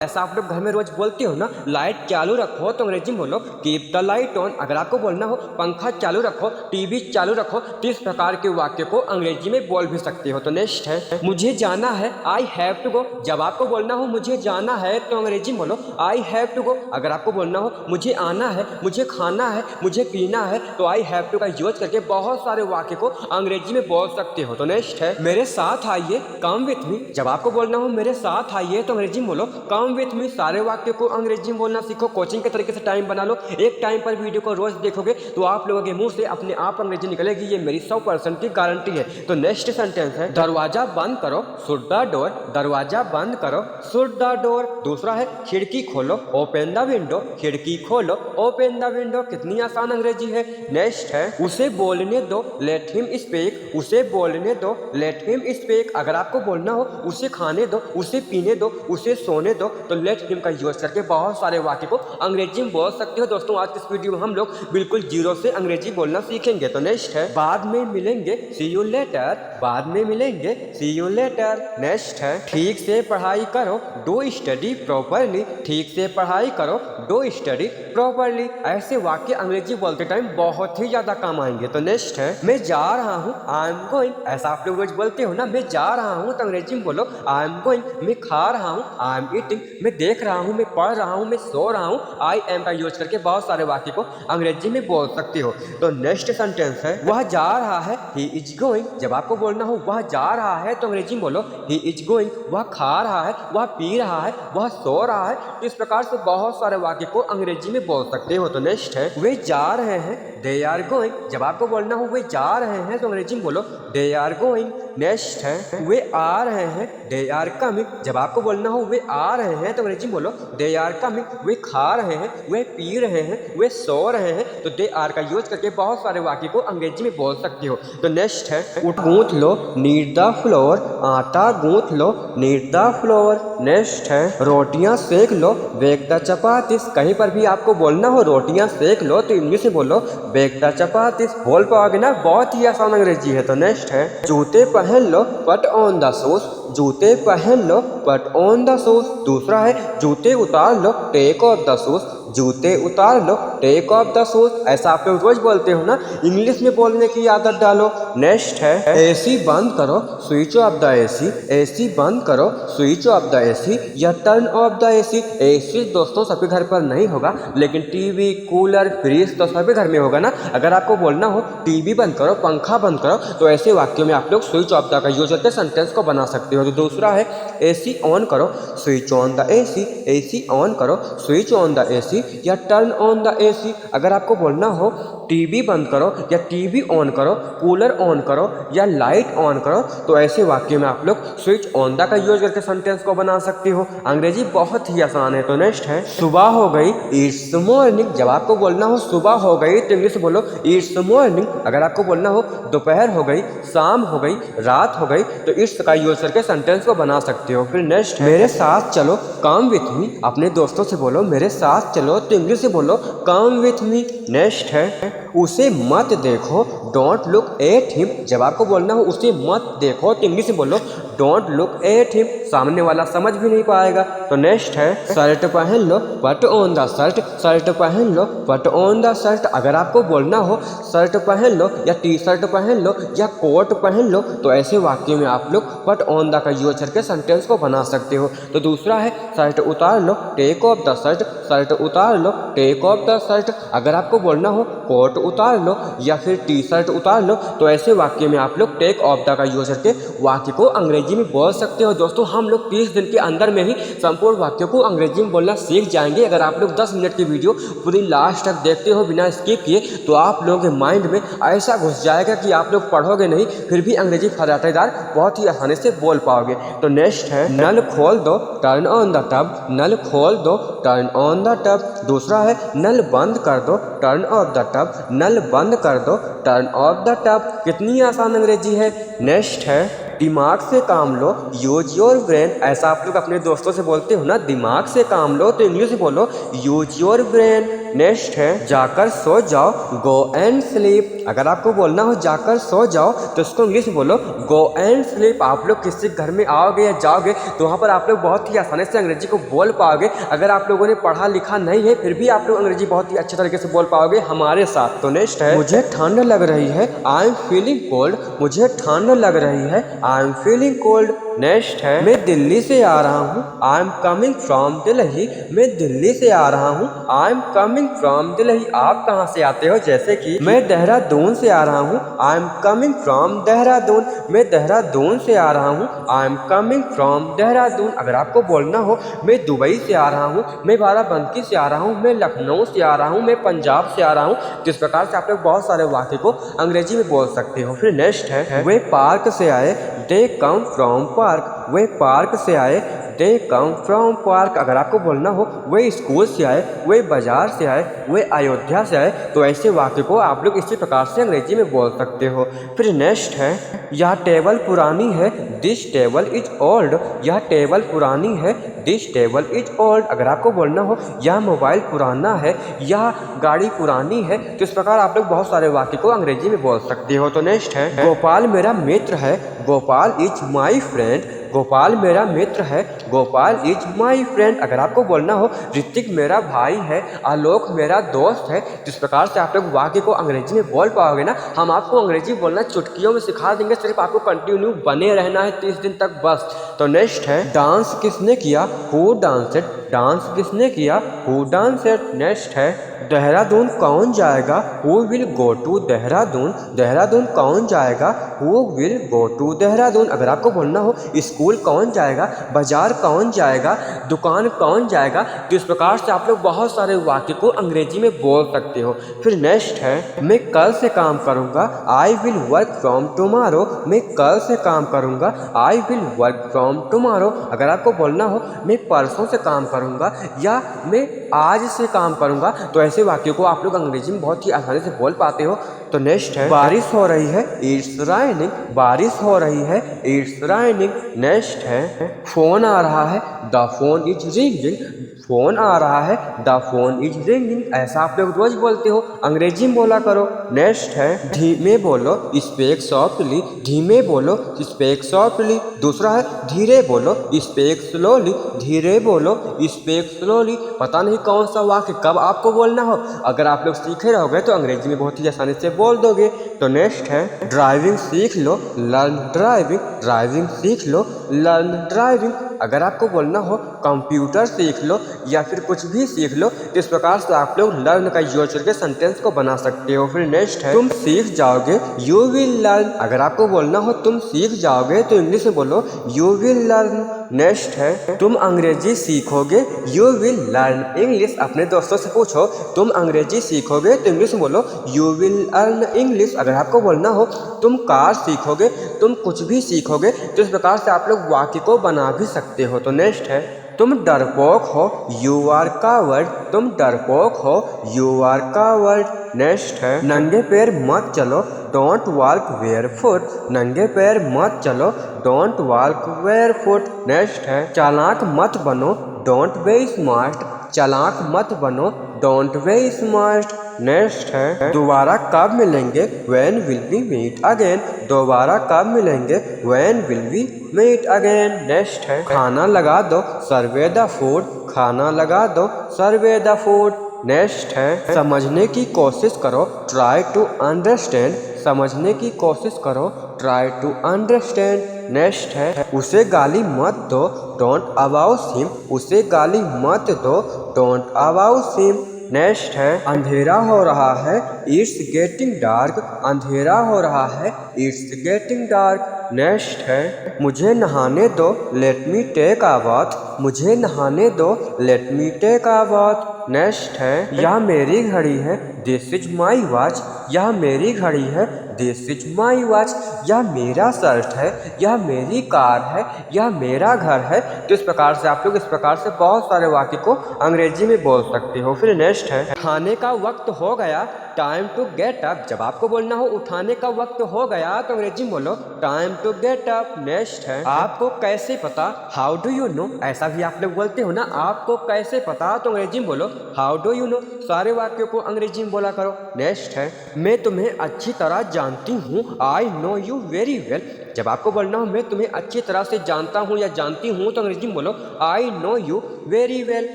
ऐसा आप लोग घर में रोज बोलते हो ना, लाइट चालू रखो तो अंग्रेजी में बोलो कीप द लाइट ऑन। अगर आपको बोलना हो पंखा चालू रखो, टीवी चालू रखो, तो इस प्रकार के वाक्य को अंग्रेजी में बोल भी सकते हो। तो नेक्स्ट है मुझे जाना है, आई हैव टू गो। जब आपको बोलना हो मुझे जाना है तो अंग्रेजी में बोलो आई हैव टू गो। अगर आपको बोलना हो मुझे आना है, मुझे खाना है, मुझे पीना है, तो आई हैव टू का यूज करके बहुत सारे वाक्य को अंग्रेजी में बोल सकते हो। तो नेक्स्ट है मेरे साथ आइए, कम विथ मी। जब आपको बोलना हो मेरे साथ आइए तो अंग्रेजी में बोलो कम विथ मी। सारे वाक्य को अंग्रेजी में बोलना सीखो, कोचिंग के तरीके से टाइम बना लो। एक टाइम पर वीडियो को रोज देखोगे तो आप लोगों के मुंह से अपने आप अंग्रेजी निकलेगी, ये मेरी 100% की गारंटी है। तो नेक्स्ट सेंटेंस है दरवाजा बंद करो, शट द डोर। दरवाजा बंद करो, शट द डोर। दूसरा है खिड़की खोलो, ओपन द विंडो। खिड़की खोलो, ओपन द विंडो। कितनी आसान अंग्रेजी है। नेक्स्ट है उसे बोलने दो, लेट हिम स्पीक। उसे बोलने दो, लेट हिम स्पीक। अगर आपको बोलना हो उसे खाने दो, उसे पीने दो, उसे सोने दो, तो लेट हिम का यूज करके बहुत सारे वाक्य को अंग्रेजी में बोल सकते हो। दोस्तों आज इस वीडियो में हम लोग बिल्कुल जीरो से अंग्रेजी बोलना सीखेंगे। तो नेक्स्ट है बाद में मिलेंगे, सी यू लेटर। बाद में मिलेंगे, सी यू लेटर। नेक्स्ट है ठीक से पढ़ाई करो, डू स्टडी प्रॉपरली। ठीक से पढ़ाई करो, डू स्टडी प्रॉपरली। ऐसे वाक्य अंग्रेजी बोलते टाइम बहुत ही ज्यादा काम आएंगे। तो नेक्स्ट है मैं जा रहा हूँ, आई एम गोइंग। ऐसा आप लोग रोज बोलते हो ना, मैं जा रहा हूँ तो अंग्रेजी में बोलो आई एम गोइंग। मैं खा रहा हूँ, आई एम ईटिंग। मैं देख रहा हूँ, मैं पढ़ रहा हूँ, मैं सो रहा हूँ, आई एम का यूज करके बहुत सारे वाक्य को अंग्रेजी में बोल सकते हो। तो नेक्स्ट सेंटेंस है वह जा रहा है, ही इज गोइंग। जब आपको बोलना हो वह जा रहा है तो अंग्रेजी में बोलो ही इज गोइंग। वह खा रहा है, वह पी रहा है, वह सो रहा है। तो इस प्रकार से बहुत सारे वाक्य को अंग्रेजी में बोल सकते हो। तो नेक्स्ट है वे जा रहे हैं, दे आर गोइंग। जब आपको बोलना हो वे जा रहे हैं तो अंग्रेजी में बोलो दे आर गोइंग। नेक्स्ट है वे आ रहे हैं, दे आर कमिंग। जब आपको बोलना हो वे आ रहे हैं तो अंग्रेजी में बोलो दे आर कमिंग। वे खा रहे हैं, वे पी रहे हैं, वे सो रहे हैं, तो दे आर का यूज करके बहुत सारे वाक्य को अंग्रेजी में बोल सकते हो। तो नेक्स्ट है गूंथ लो, नीड द फ्लोर। आटा गूंथ लो, नीड द फ्लोर। नेक्स्ट है रोटियां सेक लो, बेक द चपातीस। कहीं पर भी आपको बोलना हो रोटियां सेक लो तो इंग्लिश में बोलो बेक द चपातीस। बोल पाओगे ना, बहुत ही आसान अंग्रेजी है। तो नेक्स्ट है जूते पहन लो, पट ऑन द शूज। जूते पहन लो, पट ऑन द शूज। दूसरा है जूते उतार लो, टेक ऑफ द शूज। जूते उतार लो, टेक ऑफ द शूज। ऐसा आप लोग रोज बोलते हो ना, इंग्लिश में बोलने की आदत डालो। नेक्स्ट है एसी बंद करो, switch off the AC. AC बंद करो, स्विच ऑफ द एसी या turn off the AC. AC दोस्तों सभी घर पर नहीं होगा, लेकिन टीवी, कूलर, फ्रिज तो सभी घर में होगा ना। अगर आपको बोलना हो टीवी बंद करो, पंखा बंद करो, तो ऐसे वाक्यों में आप लोग स्विच ऑफ द का यूज करके सेंटेंस को बना सकते हो। तो दूसरा है एसी ऑन करो, switch on the AC. AC on करो, स्विच ऑन द एसी या टर्न ऑन द एसी। अगर आपको बोलना हो टीवी बंद करो या टीवी ऑन करो, कूलर ऑन करो या लाइट ऑन करो, तो ऐसे वाक्य में आप लोग स्विच ऑन द का यूज करके सेंटेंस को बना सकते हो। अंग्रेजी बहुत ही आसान है। तो नेक्स्ट है सुबह हो गई, इट्स मॉर्निंग। जब आपको बोलना हो सुबह हो गई तो इंग्लिश में बोलो इट्स मॉर्निंग। अगर आपको बोलना हो दोपहर हो गई, शाम हो गई, रात हो गई, तो इट्स का यूज करके सेंटेंस को बना सकते हो। फिर नेक्स्ट है मेरे साथ चलो, कम विथ मी। अपने दोस्तों से बोलो मेरे साथ चलो तो इंग्लिश में बोलो कम विथ मी। नेक्स्ट है उसे मत देखो, डोंट लुक एट हिम। जब आपको बोलना हो उसे मत देखो तो इंग्लिश में बोलो डोंट लुक एट हिम। सामने वाला समझ भी नहीं पाएगा। तो नेक्स्ट है शर्ट पहन लो, पट ऑन द शर्ट। शर्ट पहन लो, पट ऑन द शर्ट। अगर आपको बोलना हो शर्ट पहन लो या टी शर्ट पहन लो या कोट पहन लो, तो ऐसे वाक्य में आप लोग पट ऑन द का यूज करके सेंटेंस को बना सकते हो। तो दूसरा है शर्ट उतार लो, take off the shirt. Shirt उतार लो, टेक ऑफ द शर्ट। अगर आपको बोलना हो कोट उतार लो या फिर टी शर्ट उतार लो, तो ऐसे वाक्य में आप लोग टेक ऑफ द का यूज करके वाक्य को अंग्रेजी में बोल सकते हो। दोस्तों हम लोग 30 दिन के अंदर में ही संपूर्ण वाक्यों को अंग्रेजी में बोलना सीख जाएंगे। अगर आप लोग 10 मिनट की वीडियो पूरी लास्ट तक देखते हो बिना स्किप किए, तो आप लोगों के माइंड में ऐसा घुस जाएगा कि आप लोग पढ़ोगे नहीं, फिर भी अंग्रेजी फराटेदार बहुत ही आसानी से बोल पाओगे। तो नेक्स्ट है नल खोल दो, टर्न ऑन द टब। नल खोल दो, टर्न ऑन द टब। दूसरा है नल बंद कर दो, टर्न ऑफ द टब। नल बंद कर दो, टर्न ऑफ द टब। कितनी आसान अंग्रेजी है। नेक्स्ट है दिमाग से काम लो, यूज योर ब्रेन। ऐसा आप लोग अपने दोस्तों से बोलते हो ना, दिमाग से काम लो, तो इंग्लिश में बोलो यूज योर ब्रेन। नेक्स्ट है जाकर सो जाओ, गो एंड स्लीप। अगर आपको बोलना हो जाकर सो जाओ तो उसको इंग्लिश में बोलो गो एंड स्लीप। आप लोग किसी घर में आओगे या जाओगे तो वहाँ पर आप लोग बहुत ही आसानी से अंग्रेजी को बोल पाओगे। अगर आप लोगों ने पढ़ा लिखा नहीं है फिर भी आप लोग अंग्रेजी बहुत ही अच्छे तरीके से बोल पाओगे हमारे साथ। तो नेक्स्ट है मुझे ठंड लग रही है, आई एम फीलिंग कोल्ड। मुझे ठंड लग रही है, I am feeling cold. Next है मैं दिल्ली से आ रहा हूँ, I am coming from Delhi. मैं दिल्ली से आ रहा हूँ, I am coming from Delhi. आप कहाँ से आते हो? जैसे कि मैं देहरादून से आ रहा हूँ, I am coming from Dehradun. मैं देहरादून से आ रहा हूँ, I am coming from Dehradun. अगर आपको बोलना हो मैं दुबई से आ रहा हूँ, मैं बाराबंकी से आ रहा हूँ, मैं लखनऊ से आ रहा हूँ, मैं पंजाब से आ रहा हूँ, तो इस प्रकार से आप लोग बहुत सारे वाक्य को अंग्रेजी में बोल सकते हो। फिर नेक्स्ट है वे पार्क से आए, दे कम फ्रॉम पार्क। वे पार्क से आए, दे कम फ्रॉम पार्क। अगर आपको बोलना हो वे स्कूल से आए, वे बाजार से आए, वे अयोध्या से आए, तो ऐसे वाक्य को आप लोग इसी प्रकार से अंग्रेजी में बोल सकते हो। फिर नेक्स्ट है यह टेबल पुरानी है, दिस टेबल इज ओल्ड। यह टेबल पुरानी है, दिस टेबल इज ओल्ड। अगर आपको बोलना हो यह मोबाइल पुराना है, यह गाड़ी पुरानी है, तो इस प्रकार आप लोग बहुत सारे वाक्य को अंग्रेजी में बोल सकते हो। तो नेक्स्ट है गोपाल मेरा मित्र है, Gopal is my friend. Gopal मेरा मित्र है, गोपाल इज माई फ्रेंड। अगर आपको बोलना हो ऋतिक मेरा भाई है, आलोक मेरा दोस्त है, जिस प्रकार से आप लोग वाक्य को अंग्रेजी में बोल पाओगे ना, हम आपको अंग्रेजी बोलना चुटकियों में सिखा देंगे, सिर्फ आपको कंटिन्यू बने रहना है 30 दिन तक बस। तो नेक्स्ट है डांस किसने किया, हु डांसेड। डांस किसने किया, हु डांसेड। नेक्स्ट है देहरादून कौन जाएगा, who will go to Dehradun. Dehradun कौन जाएगा, who will go to Dehradun. अगर आपको बोलना हो स्कूल कौन जाएगा, बाजार कौन जाएगा, दुकान कौन जाएगा, तो इस प्रकार से आप लोग बहुत सारे वाक्य को अंग्रेजी में बोल सकते हो। फिर नेक्स्ट है मैं कल से काम करूँगा, I will work from tomorrow. मैं कल से काम करूँगा, I will work from tomorrow. अगर आपको बोलना हो मैं परसों से काम करूँगा या मैं आज से काम करूँगा, तो ऐसे वाक्यों को आप लोग अंग्रेजी में बहुत ही आसानी से बोल पाते हो। तो नेक्स्ट है बारिश हो रही है, इट्स राइनिंग। बारिश हो रही है, इट्स राइनिंग। नेक्स्ट है फोन आ रहा है, the phone is ringing. Phone आ रहा है, द फोन इज रिंगिंग। ऐसा आप लोग रोज बोलते हो, अंग्रेजी में बोला करो। नेक्स्ट है धीमे बोलो, स्पीक सॉफ्टली। धीमे बोलो, स्पीक सॉफ्टली। दूसरा है धीरे बोलो, स्पीक स्लोली। धीरे बोलो, स्पीक स्लोली। पता नहीं कौन सा वाक्य कब आपको बोलना हो, अगर आप लोग सीखे रहोगे तो अंग्रेजी में बहुत ही आसानी से बोल दोगे। तो नेक्स्ट है ड्राइविंग सीख लो, लर्न ड्राइविंग। ड्राइविंग सीख लो, लर्न ड्राइविंग। अगर आपको बोलना हो कंप्यूटर सीख लो या फिर कुछ भी सीख लो, तो इस प्रकार से आप लोग लर्न का यूज करके सेंटेंस को बना सकते हो। फिर नेक्स्ट है तुम सीख जाओगे, यू विल लर्न। अगर आपको बोलना हो तुम सीख जाओगे तो इंग्लिश में बोलो यू विल लर्न। नेक्स्ट है तुम अंग्रेजी सीखोगे, यू विल लर्न इंग्लिश। अपने दोस्तों से पूछो तुम अंग्रेजी सीखोगे तो इंग्लिश में बोलो यू विल लर्न इंग्लिश। अगर आपको बोलना हो तुम कार सीखोगे, तुम कुछ भी सीखोगे, तो इस प्रकार से आप लोग वाक्य को बना भी सकते हो। तो नेक्स्ट है तुम डरपोक हो, यू आर कावर्ड। तुम डरपोक हो, यू आर कावर्ड। नेक्स्ट है नंगे पैर मत चलो, डोंट वॉक बेयरफुट। नंगे पैर मत चलो, डोंट वॉक बेयरफुट। नेक्स्ट है चालाक मत बनो, डोंट बी स्मार्ट। चालाक मत बनो, डोंट बी स्मार्ट। नेक्स्ट है दोबारा कब मिलेंगे, when will we meet again. दोबारा कब मिलेंगे, when will we meet again. Next है खाना लगा दो, सर्वे द फूड। खाना लगा दो, सर्वे द फूड। नेक्स्ट है समझने की कोशिश करो, ट्राई टू अंडरस्टैंड। समझने की कोशिश करो, ट्राई टू अंडरस्टैंड। नेक्स्ट है उसे गाली मत दो, डोंट अबाउस हिम। उसे गाली मत दो, डोंट अबाउस हिम। नेक्स्ट है अंधेरा हो रहा है, इट्स गेटिंग डार्क। अंधेरा हो रहा है, इट्स गेटिंग डार्क। नेक्स्ट है मुझे नहाने दो, let me take a bath. मुझे नहाने दो, let me take a bath. Next है यह मेरी घड़ी है, दिस इज माई वॉच। यह मेरी घड़ी है, दिस इज माई वॉच। यह मेरा शर्ट है, यह मेरी कार है, यह मेरा घर है। तो इस प्रकार से आप लोग इस प्रकार से बहुत सारे वाक्य को अंग्रेजी में बोल सकते हो। फिर नेक्स्ट है उठाने का वक्त हो गया, टाइम टू गेट अप। जब आपको बोलना हो उठाने का वक्त हो गया तो अंग्रेजी में बोलो time to get up. Next है आपको कैसे पता, हाउ डू यू नो। ऐसा भी आप लोग बोलते हो ना, आपको कैसे पता तो अंग्रेजी में बोलो हाउ डू यू नो। सारे वाक्यों को अंग्रेजी में बोला करो। नेक्स्ट है मैं तुम्हें अच्छी तरह जानती हूँ, I know you very well. जब आपको बोलना हो मैं तुम्हें अच्छी तरह से जानता हूँ या जानती हूँ तो अंग्रेजी में बोलो I know you very well.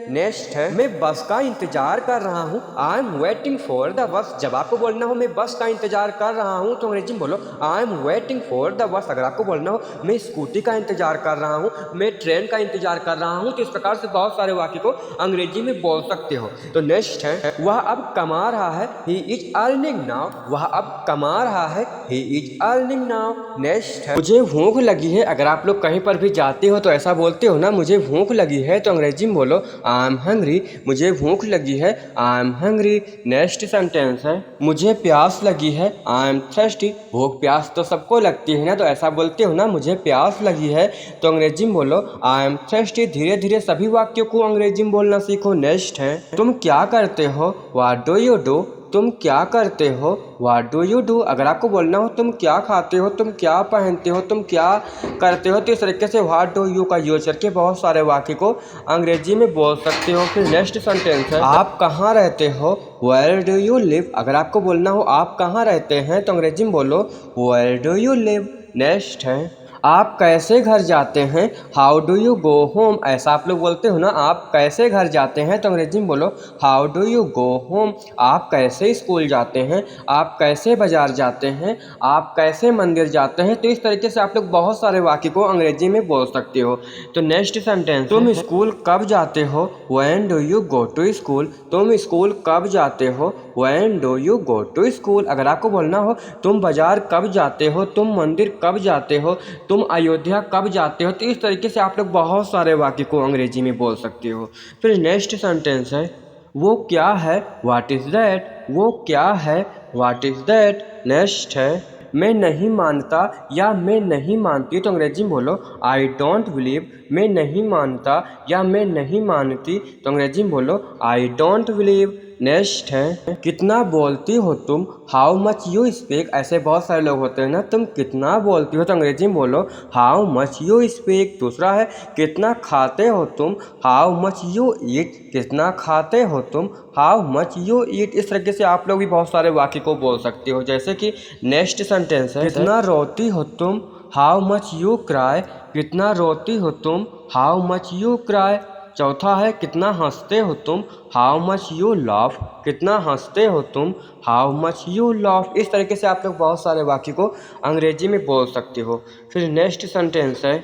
Next है मैं बस का इंतजार कर रहा हूँ, I am waiting for the bus. जब आपको बोलना हो मैं बस का इंतजार कर रहा हूँ तो अंग्रेजी में बोलो I am waiting for the bus. अगर आपको बोलना हो मैं स्कूटी का इंतजार कर रहा हूँ, मैं ट्रेन का इंतजार कर रहा हूँ, तो इस प्रकार से बहुत सारे वाक्य को अंग्रेजी में बोल सकते हो। तो नेक्स्ट है वह अब कमा रहा है, ही इज अर्निंग नाउ। वह अब कमा रहा है, he is earning now. Next है मुझे भूख लगी है। अगर आप लोग कहीं पर भी जाते हो तो ऐसा बोलते हो ना, मुझे भूख लगी है तो अंग्रेजी में बोलो आई एम हंग्री। मुझे भूख लगी है, I am hungry. Next sentence है मुझे प्यास लगी है, आई एम थर्स्टी। भूख प्यास तो सबको लगती है ना, तो ऐसा बोलते हो ना मुझे प्यास लगी है तो अंग्रेजी में बोलो आई एम थर्स्टी। धीरे धीरे सभी वाक्यों को अंग्रेजी में बोलना सीखो। नेक्स्ट है तुम क्या करते हो, व्हाट डू यू डू। तुम क्या करते हो, व्हाट डू यू डू। अगर आपको बोलना हो तुम क्या खाते हो, तुम क्या पहनते हो, तुम क्या करते हो, तो इस तरीके से व्हाट डू यू का यूज करके बहुत सारे वाक्य को अंग्रेजी में बोल सकते हो। फिर नेक्स्ट सेंटेंस है आप कहाँ रहते हो, वेयर डू यू लिव। अगर आपको बोलना हो आप कहाँ रहते हैं तो अंग्रेजी में बोलो where do you live. Next है आप कैसे घर जाते हैं, how do you go home. ऐसा आप लोग बोलते हो ना, आप कैसे घर जाते हैं तो अंग्रेजी में बोलो how do you go home. आप कैसे स्कूल जाते हैं, आप कैसे बाजार जाते हैं, आप कैसे मंदिर जाते हैं। तो इस तरीके से आप लोग बहुत सारे वाक्य को अंग्रेजी में बोल सकते हो। तो नेक्स्ट सेंटेंस तुम स्कूल कब जाते हो, when do you go to school. तुम स्कूल कब जाते हो, when do you go to school. अगर आपको बोलना हो तुम बाजार कब जाते हो, तुम मंदिर कब जाते हो, तुम अयोध्या कब जाते हो, तो इस तरीके से आप लोग बहुत सारे वाक्य को अंग्रेजी में बोल सकते हो। फिर नेक्स्ट सेंटेंस है वो क्या है, व्हाट इज़ दैट। वो क्या है, व्हाट इज़ दैट। नेक्स्ट है मैं नहीं मानता या मैं नहीं मानती तो अंग्रेजी में बोलो आई डोंट बिलीव। मैं नहीं मानता या मैं नहीं मानती तो अंग्रेजी में बोलो आई डोंट बिलीव। नेक्स्ट है कितना बोलती हो तुम, हाउ मच यू स्पीक। ऐसे बहुत सारे लोग होते हैं ना, तुम कितना बोलती हो तो अंग्रेजी में बोलो हाउ मच यू स्पीक। दूसरा है कितना खाते हो तुम, हाउ मच यू ईट। कितना खाते हो तुम, हाउ मच यू ईट। इस तरीके से आप लोग भी बहुत सारे वाक्य को बोल सकते हो। जैसे कि नेक्स्ट सेंटेंस है कितना रोती हो तुम, हाउ मच यू क्राई। कितना रोती हो तुम, हाउ मच यू क्राई। चौथा है कितना हंसते हो तुम, हाउ मच यू लाफ। कितना हंसते हो तुम, हाउ मच यू लाफ। इस तरीके से आप लोग बहुत सारे वाक्य को अंग्रेजी में बोल सकते हो। फिर नेक्स्ट सेंटेंस है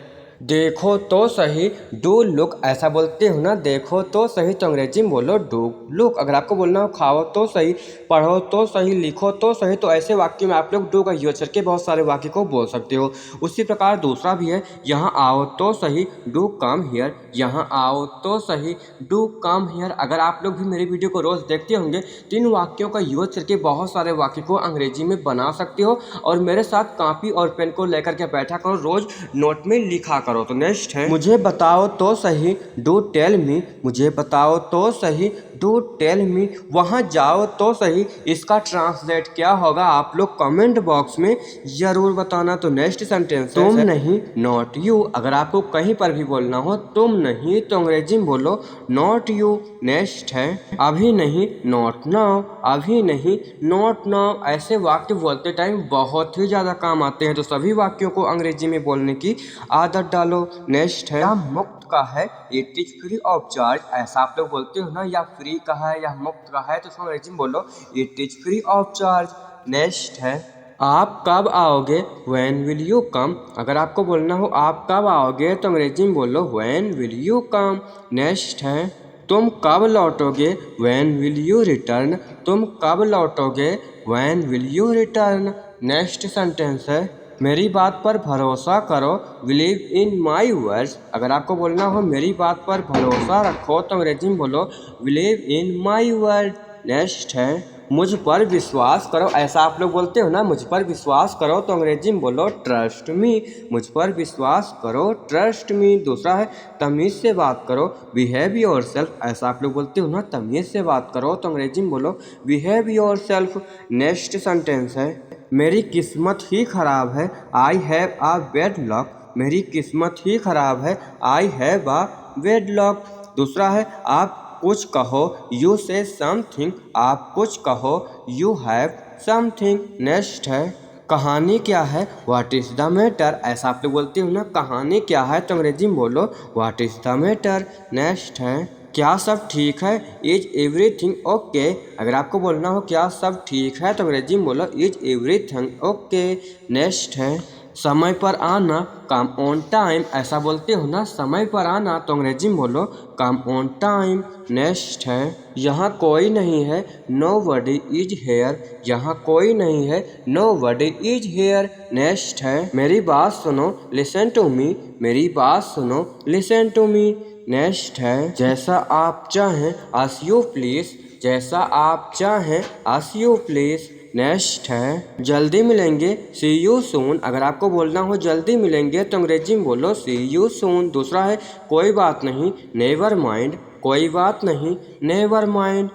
देखो तो सही, डू लुक। ऐसा बोलते हो ना, देखो तो सही तो अंग्रेजी में बोलो डू लुक। अगर आपको बोलना हो खाओ तो सही, पढ़ो तो सही, लिखो तो सही, तो ऐसे वाक्य में आप लोग डू का यूज करके बहुत सारे वाक्य को बोल सकते हो। उसी प्रकार दूसरा भी है यहाँ आओ तो सही, डू कम हियर। यहाँ आओ तो सही, डू कम हियर। अगर आप लोग भी मेरी वीडियो को रोज़ देखते होंगे तो इन वाक्यों का यूज करके बहुत सारे वाक्य को अंग्रेजी में बना सकते हो। और मेरे साथ कॉपी और पेन को लेकर के बैठा करो, रोज़ नोट में लिखा करो। तो नेक्स्ट है मुझे बताओ तो सही, डू टेल मी। मुझे बताओ तो सही, डू टेल मी। वहाँ जाओ तो सही, इसका ट्रांसलेट क्या होगा आप लोग कमेंट बॉक्स में जरूर बताना। तो नेक्स्ट सेंटेंस तुम नहीं, नॉट यू। अगर आपको कहीं पर भी बोलना हो तुम नहीं तो अंग्रेजी में बोलो नॉट यू। नेक्स्ट है अभी नहीं, नॉट नाउ। अभी नहीं, नॉट नाउ। ऐसे वाक्य बोलते टाइम बहुत ही ज़्यादा काम आते हैं, तो सभी वाक्यों को अंग्रेजी में बोलने की आदत डालो। नेक्स्ट है या मुफ्त का है, it is free of charge. ऐसा आप लोग बोलते हो ना, या फ्री का है या मुफ्त का है, तो उसको अंग्रेजी में बोलो it is free of charge. Next है आप कब आओगे, व्हेन विल यू कम। अगर आपको बोलना हो आप कब आओगे तो अंग्रेजी में बोलो when will you come. Next है तुम कब लौटोगे, व्हेन विल यू रिटर्न। तुम कब लौटोगे, when will you return. Next sentence है मेरी बात पर भरोसा करो, बिलीव इन माई वर्ड्स। अगर आपको बोलना हो मेरी बात पर भरोसा रखो तो अंग्रेजी में बोलो believe in my word. Next है मुझ पर विश्वास करो, ऐसा आप लोग बोलते हो ना, मुझ पर विश्वास करो तो अंग्रेजी में बोलो ट्रस्ट मी। मुझ पर विश्वास करो, ट्रस्ट मी। दूसरा है तमीज़ से बात करो, बिहेव योरसेल्फ, ऐसा आप लोग बोलते हो ना, तमीज़ से बात करो तो अंग्रेजी में बोलो बिहेव योरसेल्फ। नेक्स्ट सेंटेंस है मेरी किस्मत ही खराब है, I have a bad luck. मेरी किस्मत ही खराब है, I have a bad luck. दूसरा है आप कुछ कहो, यू से समथिंग, आप कुछ कहो, यू हैव समथिंग। नेक्स्ट है कहानी क्या है, व्हाट इज़ द मैटर, ऐसा आप लोग बोलते हो ना, कहानी क्या है तो अंग्रेजी में बोलो what is the matter. Next है क्या सब ठीक है, इज एवरीथिंग ओके। अगर आपको बोलना हो क्या सब ठीक है तो अंग्रेजी में बोलो इज एवरीथिंग ओके। नेक्स्ट है समय पर आना, कम ऑन टाइम, ऐसा बोलते हो ना, समय पर आना तो अंग्रेजी में बोलो कम ऑन टाइम। नेक्स्ट है यहाँ कोई नहीं है, नो बडी इज हेयर, यहाँ कोई नहीं है, nobody is here. Next है मेरी बात सुनो, लिसन टू मी, मेरी बात सुनो, लिसन टू मी। नेक्स्ट है जैसा आप चाहें, आस यू प्लीज, जैसा आप चाहें, आस यू प्लीज। नेक्स्ट है जल्दी मिलेंगे, सी यू सून, अगर आपको बोलना हो जल्दी मिलेंगे तो अंग्रेजी में बोलो सी यू सून। दूसरा है कोई बात नहीं, नेवर माइंड, कोई बात नहीं, नेवर माइंड।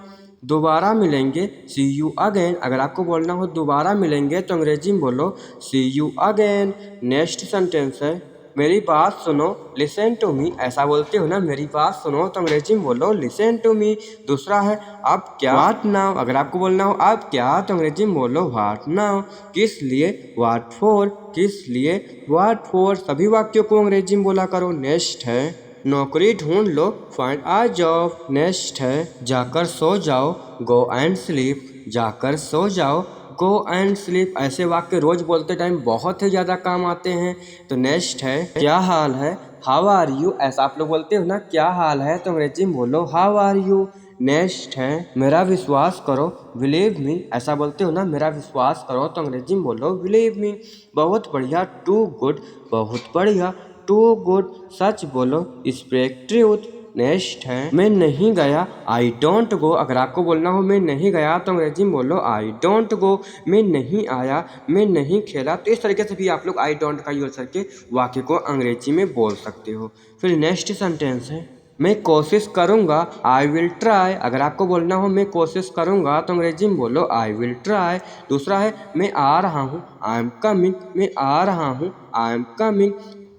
दोबारा मिलेंगे, सी यू अगेन, अगर आपको बोलना हो दोबारा मिलेंगे तो अंग्रेजी में बोलो सी यू अगेन। नेक्स्ट सेंटेंस है मेरी बात सुनो, लिसन टू मी, ऐसा बोलते हो ना, मेरी बात सुनो तो अंग्रेजी में बोलो लिसन टू मी। दूसरा है अब क्या, व्हाट नाउ, अगर आपको बोलना हो अब क्या तो अंग्रेजी में बोलो व्हाट नाउ। किस लिए, व्हाट फॉर, किस लिए, व्हाट फॉर। सभी वाक्यों को अंग्रेजी में बोला करो। नेक्स्ट है नौकरी ढूंढ लो, फाइंड आ जॉब। नेक्स्ट है जाकर सो जाओ, गो एंड स्लीप, जाकर सो जाओ, गो एंड स्लीप। ऐसे वाक्य रोज बोलते टाइम बहुत ही ज़्यादा काम आते हैं। तो नेक्स्ट है क्या हाल है, हाउ आर यू, ऐसा आप लोग बोलते हो ना, क्या हाल है तो अंग्रेजी में बोलो हाउ आर यू। नेक्स्ट है मेरा विश्वास करो, बिलीव मी, ऐसा बोलते हो ना, मेरा विश्वास करो तो अंग्रेजी में बोलो बिलीव मी। बहुत बढ़िया, टू गुड, बहुत बढ़िया, टू गुड। सच बोलो, स्पीक ट्रूथ। नेक्स्ट है मैं नहीं गया, आई डोंट गो, अगर आपको बोलना हो मैं नहीं गया तो अंग्रेजी में बोलो आई डोंट गो। मैं नहीं आया, मैं नहीं खेला, तो इस तरीके से भी आप लोग आई डोंट का यूज करके वाक्य को अंग्रेजी में बोल सकते हो। फिर नेक्स्ट सेंटेंस है मैं कोशिश करूँगा, आई विल ट्राई, अगर आपको बोलना हो मैं कोशिश करूँगा तो अंग्रेजी में बोलो आई विल ट्राई। दूसरा है मैं आ रहा हूँ, आई एम कमिंग, मैं आ रहा हूँ, आई एम कमिंग।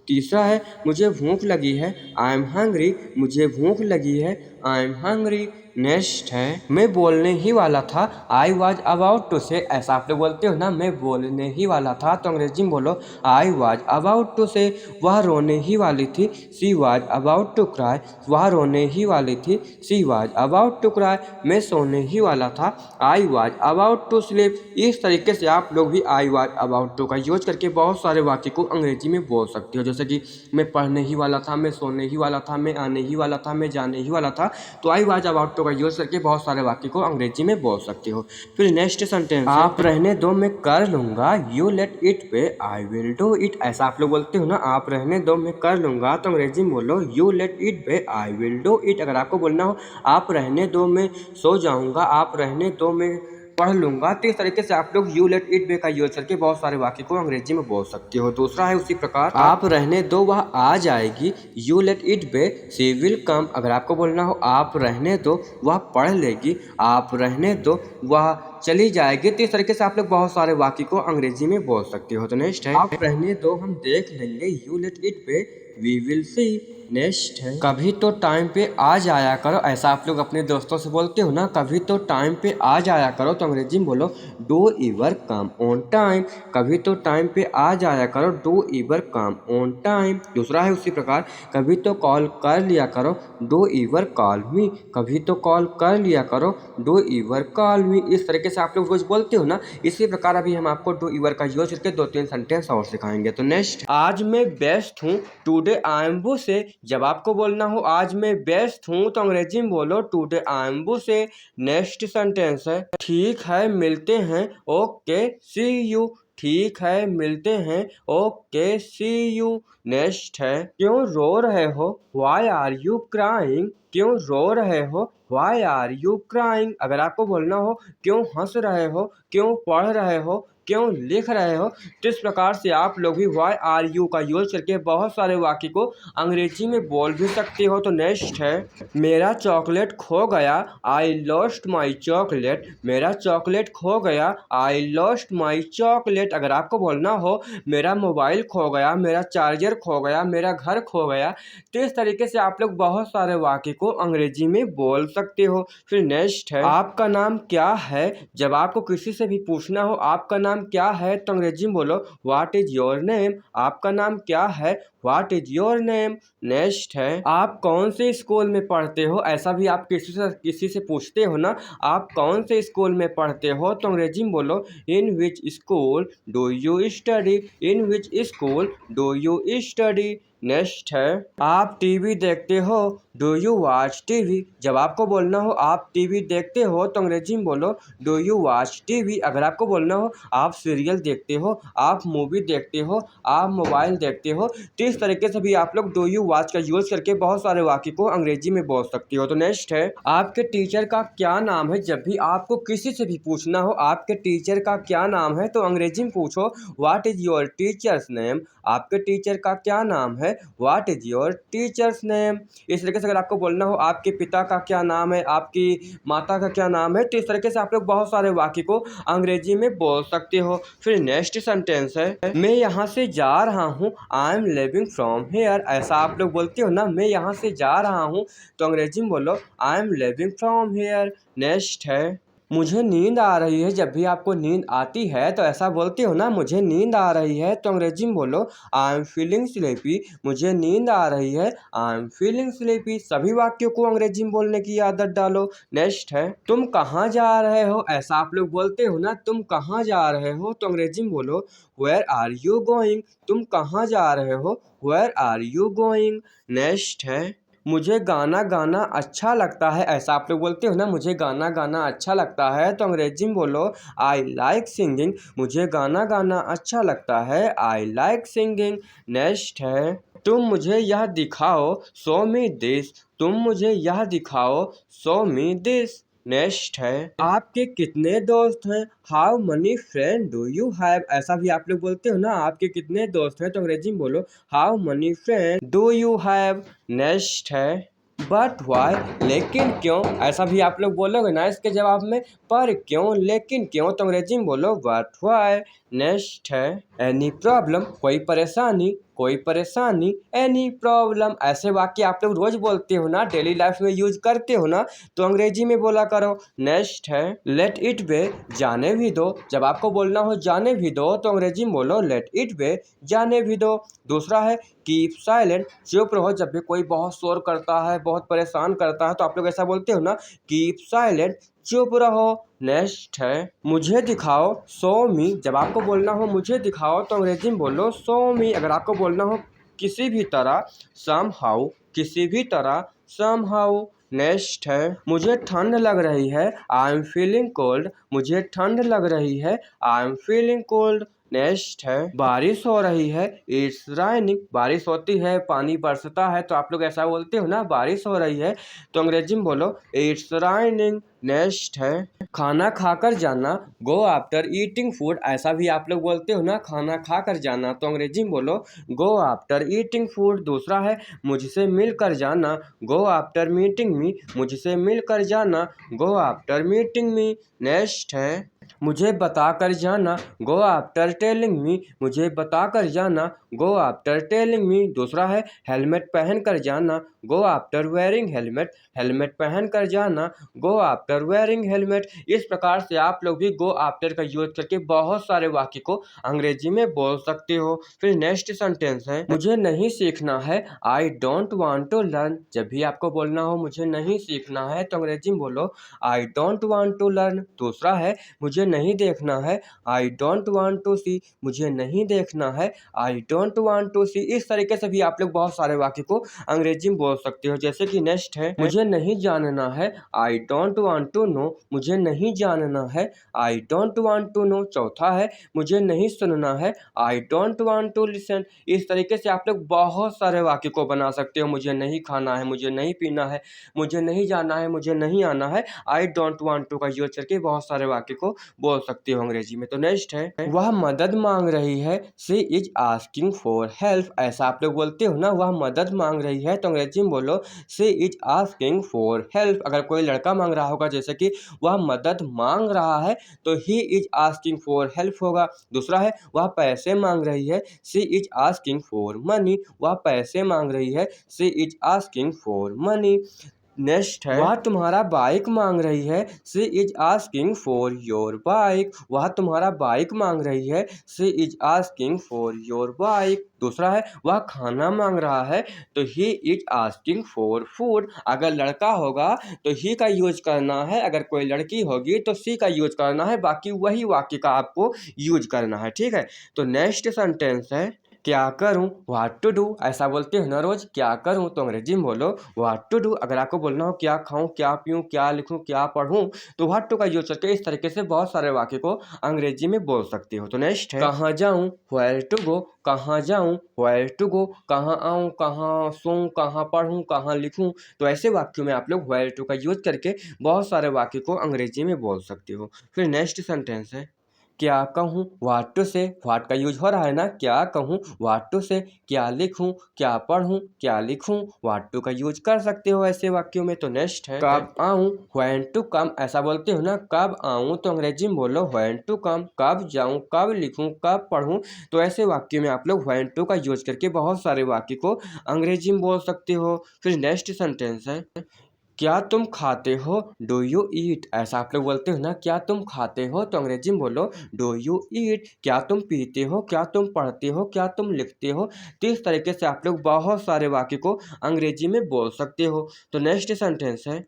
तीसरा है मुझे भूख लगी है, आई एम हंग्री, मुझे भूख लगी है, आई एम हंग्री। नेक्स्ट है मैं बोलने ही वाला था, आई वॉज अबाउट टू से, ऐसा आप लोग बोलते हो ना, मैं बोलने ही वाला था तो अंग्रेजी में बोलो आई वॉज अबाउट टू से। वह रोने ही वाली थी, she was about to cry, वह रोने ही वाली थी, she was about to cry. मैं सोने ही वाला था, I was about to sleep. इस तरीके से आप लोग भी आई वॉज अबाउट टू का यूज करके बहुत सारे वाक्य को अंग्रेजी में बोल सकते हो। जैसे कि मैं पढ़ने ही वाला था, मैं सोने ही वाला था, मैं आने ही वाला था, मैं जाने ही वाला था, तो आई वॉज अबाउट टू का यूज करके बहुत सारे वाक्य को अंग्रेजी में बोल सकते हो। फिर नेक्स्ट सेंटेंस आप रहने दो मैं कर लूँगा, यू लेट इट पे, आई विल डू इट, ऐसा आप लोग बोलते हो ना, आप रहने दो मैं कर लूँगा तो अंग्रेजी में बोलो यू लेट इट पे, आई विल डू इट। अगर आपको बोलना हो आप रहने दो मैं सो जाऊँगा, आप रहने दो मैं पढ़ लूँगा, तो इस तरीके से आप लोग यू लेट इट बे का यूज करके बहुत सारे वाक्य को अंग्रेजी में बोल सकते हो। दूसरा है उसी प्रकार आप रहने दो वह आ जाएगी, you let it be, she will come, अगर आपको बोलना हो आप रहने दो वह पढ़ लेगी, आप रहने दो वह चली जाएगी, तो इस तरीके से आप लोग बहुत सारे वाक्य को अंग्रेजी में बोल सकते हो। तो नेक्स्ट है आप रहने दो हम देख लेंगे, you let it be, we will see. Next है कभी तो टाइम पे आ जाया करो, ऐसा आप लोग अपने दोस्तों से बोलते हो ना, कभी तो टाइम पे आ जाया करो तो अंग्रेजी में बोलो डू ईवर कम ऑन टाइम, कभी तो टाइम पे आ जाया करो, डू ईवर कम ऑन टाइम। दूसरा है उसी प्रकार कभी तो कॉल कर लिया करो, डू ईवर कॉल मी, कभी तो कॉल कर लिया करो, डू ईवर कॉल मी। इस तरीके से आप लोग रोज बोलते हो ना, इसी प्रकार अभी हम आपको डू ईवर का यूज करके 2-3 सेंटेंस और सिखाएंगे। तो नेक्स्ट आज मैं बेस्ट हूँ, टुडे आई एम वो से, जब आपको बोलना हो आज मैं बेस्ट हूँ तो अंग्रेजी में बोलो टुडे आई एम वो से। नेक्स्ट सेंटेंस है ठीक है मिलते हैं, ओके सी यू, ठीक है मिलते हैं, ओके सी यू। नेक्स्ट है क्यों रो रहे हो, वाई आर यू क्राइंग, क्यों रो रहे हो, वाई आर यू क्राइंग। अगर आपको बोलना हो क्यों हंस रहे हो, क्यों पढ़ रहे हो, क्यों लिख रहे हो, तो इस प्रकार से आप लोग भी वाई आर यू का यूज करके बहुत सारे वाक्य को अंग्रेजी में बोल भी सकते हो। तो नेक्स्ट है, मेरा चॉकलेट खो गया, आई लॉस्ट माई चॉकलेट। मेरा चॉकलेट खो गया, आई लॉस्ट माई चॉकलेट। अगर आपको बोलना हो मेरा मोबाइल खो गया, मेरा चार्जर खो गया, मेरा घर खो गया, तो इस तरीके से आप लोग बहुत सारे वाक्य को अंग्रेजी में बोल सकते हो। फिर नेक्स्ट है, आपका नाम क्या है। जब आपको किसी से भी पूछना हो आपका नाम क्या है, तो अंग्रेजी में बोलो व्हाट इज योर नेम। आपका नाम क्या है, what is your name. Next है, आप कौन से स्कूल में पढ़ते हो। ऐसा भी आप किसी से पूछते हो ना, आप कौन से स्कूल में पढ़ते हो, तो अंग्रेजी में बोलो in which school do you study. In which school do you study. Next है, आप टीवी देखते हो, डू यू वॉच टीवी। जब आपको बोलना हो आप टीवी देखते हो, तो अंग्रेजी में बोलो डू यू वॉच टीवी। अगर आपको बोलना हो आप सीरियल देखते हो, आप मूवी देखते हो, आप मोबाइल देखते हो, तो इस तरीके से भी आप लोग डू यू वॉच का यूज करके बहुत सारे वाक्य को अंग्रेजी में बोल सकते हो। तो नेक्स्ट है, आपके टीचर का क्या नाम है। जब भी आपको किसी से भी पूछना हो आपके टीचर का क्या नाम है, तो अंग्रेजी में पूछो what is your teachers name. आपके टीचर का क्या नाम है, what is your teachers name. इस तरीके से अगर आपको बोलना हो आपके पिता का क्या नाम है, आपकी माता का क्या नाम है, तो इस तरीके से आप लोग बहुत सारे वाक्य को अंग्रेजी में बोल सकते हो। फिर नेक्स्ट सेंटेंस है, मैं यहाँ से जा रहा हूँ, I M living from here. ऐसा आप लोग बोलते हो ना, मैं यहाँ से जा रहा हूँ, तो अंग्रेजी में बोलो I M living from here. Next है, मुझे नींद आ रही है। जब भी आपको नींद आती है तो ऐसा बोलते हो ना, मुझे नींद आ रही है, तो अंग्रेजी में बोलो आई एम फीलिंग स्लीपी। मुझे नींद आ रही है, आई एम फीलिंग स्लीपी। सभी वाक्यों को अंग्रेजी में बोलने की आदत डालो। नेक्स्ट है, तुम कहाँ जा रहे हो। ऐसा आप लोग बोलते हो ना, तुम कहाँ जा रहे हो, तो अंग्रेजी में बोलो वेयर आर यू गोइंग। तुम कहाँ जा रहे हो, where are you going. Next है, मुझे गाना गाना अच्छा लगता है। ऐसा आप लोग बोलते हो ना, मुझे गाना गाना अच्छा लगता है, तो अंग्रेजी में बोलो आई लाइक सिंगिंग। मुझे गाना गाना अच्छा लगता है, आई लाइक सिंगिंग। नेक्स्ट है, तुम मुझे यह दिखाओ, शो मी दिस। तुम मुझे यह दिखाओ, शो मी दिस। नेक्स्ट है, आपके कितने दोस्त हैं, how many friend do you have. ऐसा भी आप लोग बोलते हो ना, आपके कितने दोस्त हैं, तो अंग्रेजी में बोलो how many friend do you have. Next है, बट वाई, लेकिन क्यों। ऐसा भी आप लोग बोलोगे ना इसके जवाब में, पर क्यों, लेकिन क्यों, तो अंग्रेजी में बोलो बट वाई। नेक्स्ट है, एनी प्रॉब्लम, कोई परेशानी, कोई परेशानी, एनी प्रॉब्लम। ऐसे वाक्य आप लोग रोज बोलते हो ना, डेली लाइफ में यूज करते हो ना, तो अंग्रेजी में बोला करो। नेक्स्ट है, लेट इट बे, जाने भी दो। जब आपको बोलना हो जाने भी दो, तो अंग्रेजी में बोलो लेट इट बे, जाने भी दो। दूसरा है, कीप साइलेंट, चुप रहो। जब भी कोई बहुत शोर करता है, बहुत परेशान करता है, तो आप लोग ऐसा बोलते हो ना, कीप साइलेंट, चुप रहो। नेक्स्ट है, मुझे दिखाओ, शो मी। जब आपको बोलना हो मुझे दिखाओ, तो अंग्रेजी में बोलो शो मी। अगर आपको बोलना हो किसी भी तरह, सम हाउ, किसी भी तरह, सम हाउ। नेक्स्ट है, मुझे ठंड लग रही है, आई एम फीलिंग कोल्ड। मुझे ठंड लग रही है, I am feeling cold. Next है, बारिश हो रही है, इट्स राइनिंग। बारिश होती है, पानी बरसता है, तो आप लोग ऐसा बोलते हो ना, बारिश हो रही है, तो अंग्रेजी में बोलो इट्स राइनिंग। नेक्स्ट है, खाना खाकर जाना, गो आफ्टर ईटिंग फूड। ऐसा भी आप लोग बोलते हो ना, खाना खाकर जाना, तो अंग्रेजी में बोलो गो आफ्टर ईटिंग फूड। दूसरा है, मुझसे मिलकर जाना, गो आफ्टर मीटिंग मी। मुझसे मिलकर जाना, गो आफ्टर मीटिंग मी। नेक्स्ट है, मुझे बताकर जाना, गो आफ्टर टेलिंग मी। मुझे बताकर जाना, गो आफ्टर टेलिंग मी। दूसरा है, हेलमेट पहन कर जाना, go after wearing helmet. Helmet पहन कर जाना, गो आफ्टर वेयरिंग हेलमेट। इस प्रकार से आप लोग भी गो आफ्टर का यूज करके बहुत सारे वाक्य को अंग्रेजी में बोल सकते हो। फिर नेक्स्ट सेंटेंस है, मुझे नहीं सीखना है, I don't want to learn. जब भी आपको बोलना हो मुझे नहीं सीखना है, तो अंग्रेजी में बोलो I don't want to learn. दूसरा है, मुझे मुझे नहीं देखना है, I don't want to see, मुझे नहीं देखना है, I don't want to see. इस तरीके से भी आप लोग बहुत सारे वाक्य को अंग्रेजी में बोल सकते हो। जैसे कि नेक्स्ट है, मुझे नहीं जानना है, I don't want to know, मुझे नहीं जानना है, I don't want to know. चौथा है, मुझे नहीं सुनना है, I don't want to listen. इस तरीके से आप लोग बहुत सारे वाक्य को बना सकते हो। मुझे नहीं खाना है, मुझे नहीं पीना है, मुझे नहीं जाना है, मुझे नहीं आना है, आई डोंट वांट टू का यूज करके बहुत सारे वाक्य को बोल सकते हो अंग्रेजी में। तो नेक्स्ट है, वह मदद मांग रही है, she is asking for help. ऐसा आप लोग बोलते हो ना, वह मदद मांग रही है, तो अंग्रेजी में बोलो she is asking for help. अगर कोई लड़का मांग रहा होगा जैसे कि वह मदद मांग रहा है, तो he is asking for help होगा। दूसरा है, वह पैसे मांग रही है, she is asking for money. वह पैसे मांग रही है, she is asking for money. Next है, वह तुम्हारा बाइक मांग रही है, she is asking for your bike. वह तुम्हारा बाइक मांग रही है, she is asking for your bike. दूसरा है, वह खाना मांग रहा है, तो he is asking for food. अगर लड़का होगा तो ही का यूज करना है, अगर कोई लड़की होगी तो सी का यूज करना है, बाकी वही वाक्य का आपको यूज करना है। ठीक है, तो नेक्स्ट सेंटेंस है, क्या करूं, व्हाट टू डू। ऐसा बोलते हो ना रोज, क्या करूं, तो अंग्रेजी में बोलो व्हाट टू डू। अगर आपको बोलना हो क्या खाऊं, क्या पीऊं, क्या लिखूं, क्या पढ़ूं, तो व्हाट टू का यूज करके इस तरीके से बहुत सारे वाक्य को अंग्रेजी में बोल सकते हो। तो नेक्स्ट है, कहाँ जाऊं, वेयर टू गो। कहाँ जाऊं, वेयर टू गो। कहाँ आऊं, कहाँ सोऊं, कहाँ पढ़ूं, कहाँ लिखूं। तो ऐसे वाक्यों में आप लोग वेयर टू का यूज करके बहुत सारे वाक्य को अंग्रेजी में बोल सकते हो। फिर नेक्स्ट सेंटेंस है, क्या कहूँ, व्हाट टू से। व्हाट का यूज हो रहा है ना, क्या कहूँ, व्हाट टू से। क्या लिखूँ, क्या पढ़ूँ, क्या लिखूँ, व्हाट टू का यूज कर सकते हो ऐसे वाक्यों में। तो नेक्स्ट है, कब आऊँ, व्हेन टू कम। ऐसा बोलते हो ना, कब आऊँ, तो अंग्रेजी में बोलो व्हेन टू कम। कब जाऊँ, कब लिखूँ, कब पढ़ूँ, तो ऐसे वाक्यों में आप लोग व्हेन टू का यूज करके बहुत सारे वाक्य को अंग्रेजी में बोल सकते हो। फिर नेक्स्ट सेंटेंस है, क्या तुम खाते हो, डू यू ईट। ऐसा आप लोग बोलते हो ना, क्या तुम खाते हो, तो अंग्रेजी में बोलो डू यू ईट। क्या तुम पीते हो, क्या तुम पढ़ते हो, क्या तुम लिखते हो। तो इस तरीके से आप लोग बहुत सारे वाक्य को अंग्रेजी में बोल सकते हो। तो नेक्स्ट सेंटेंस है,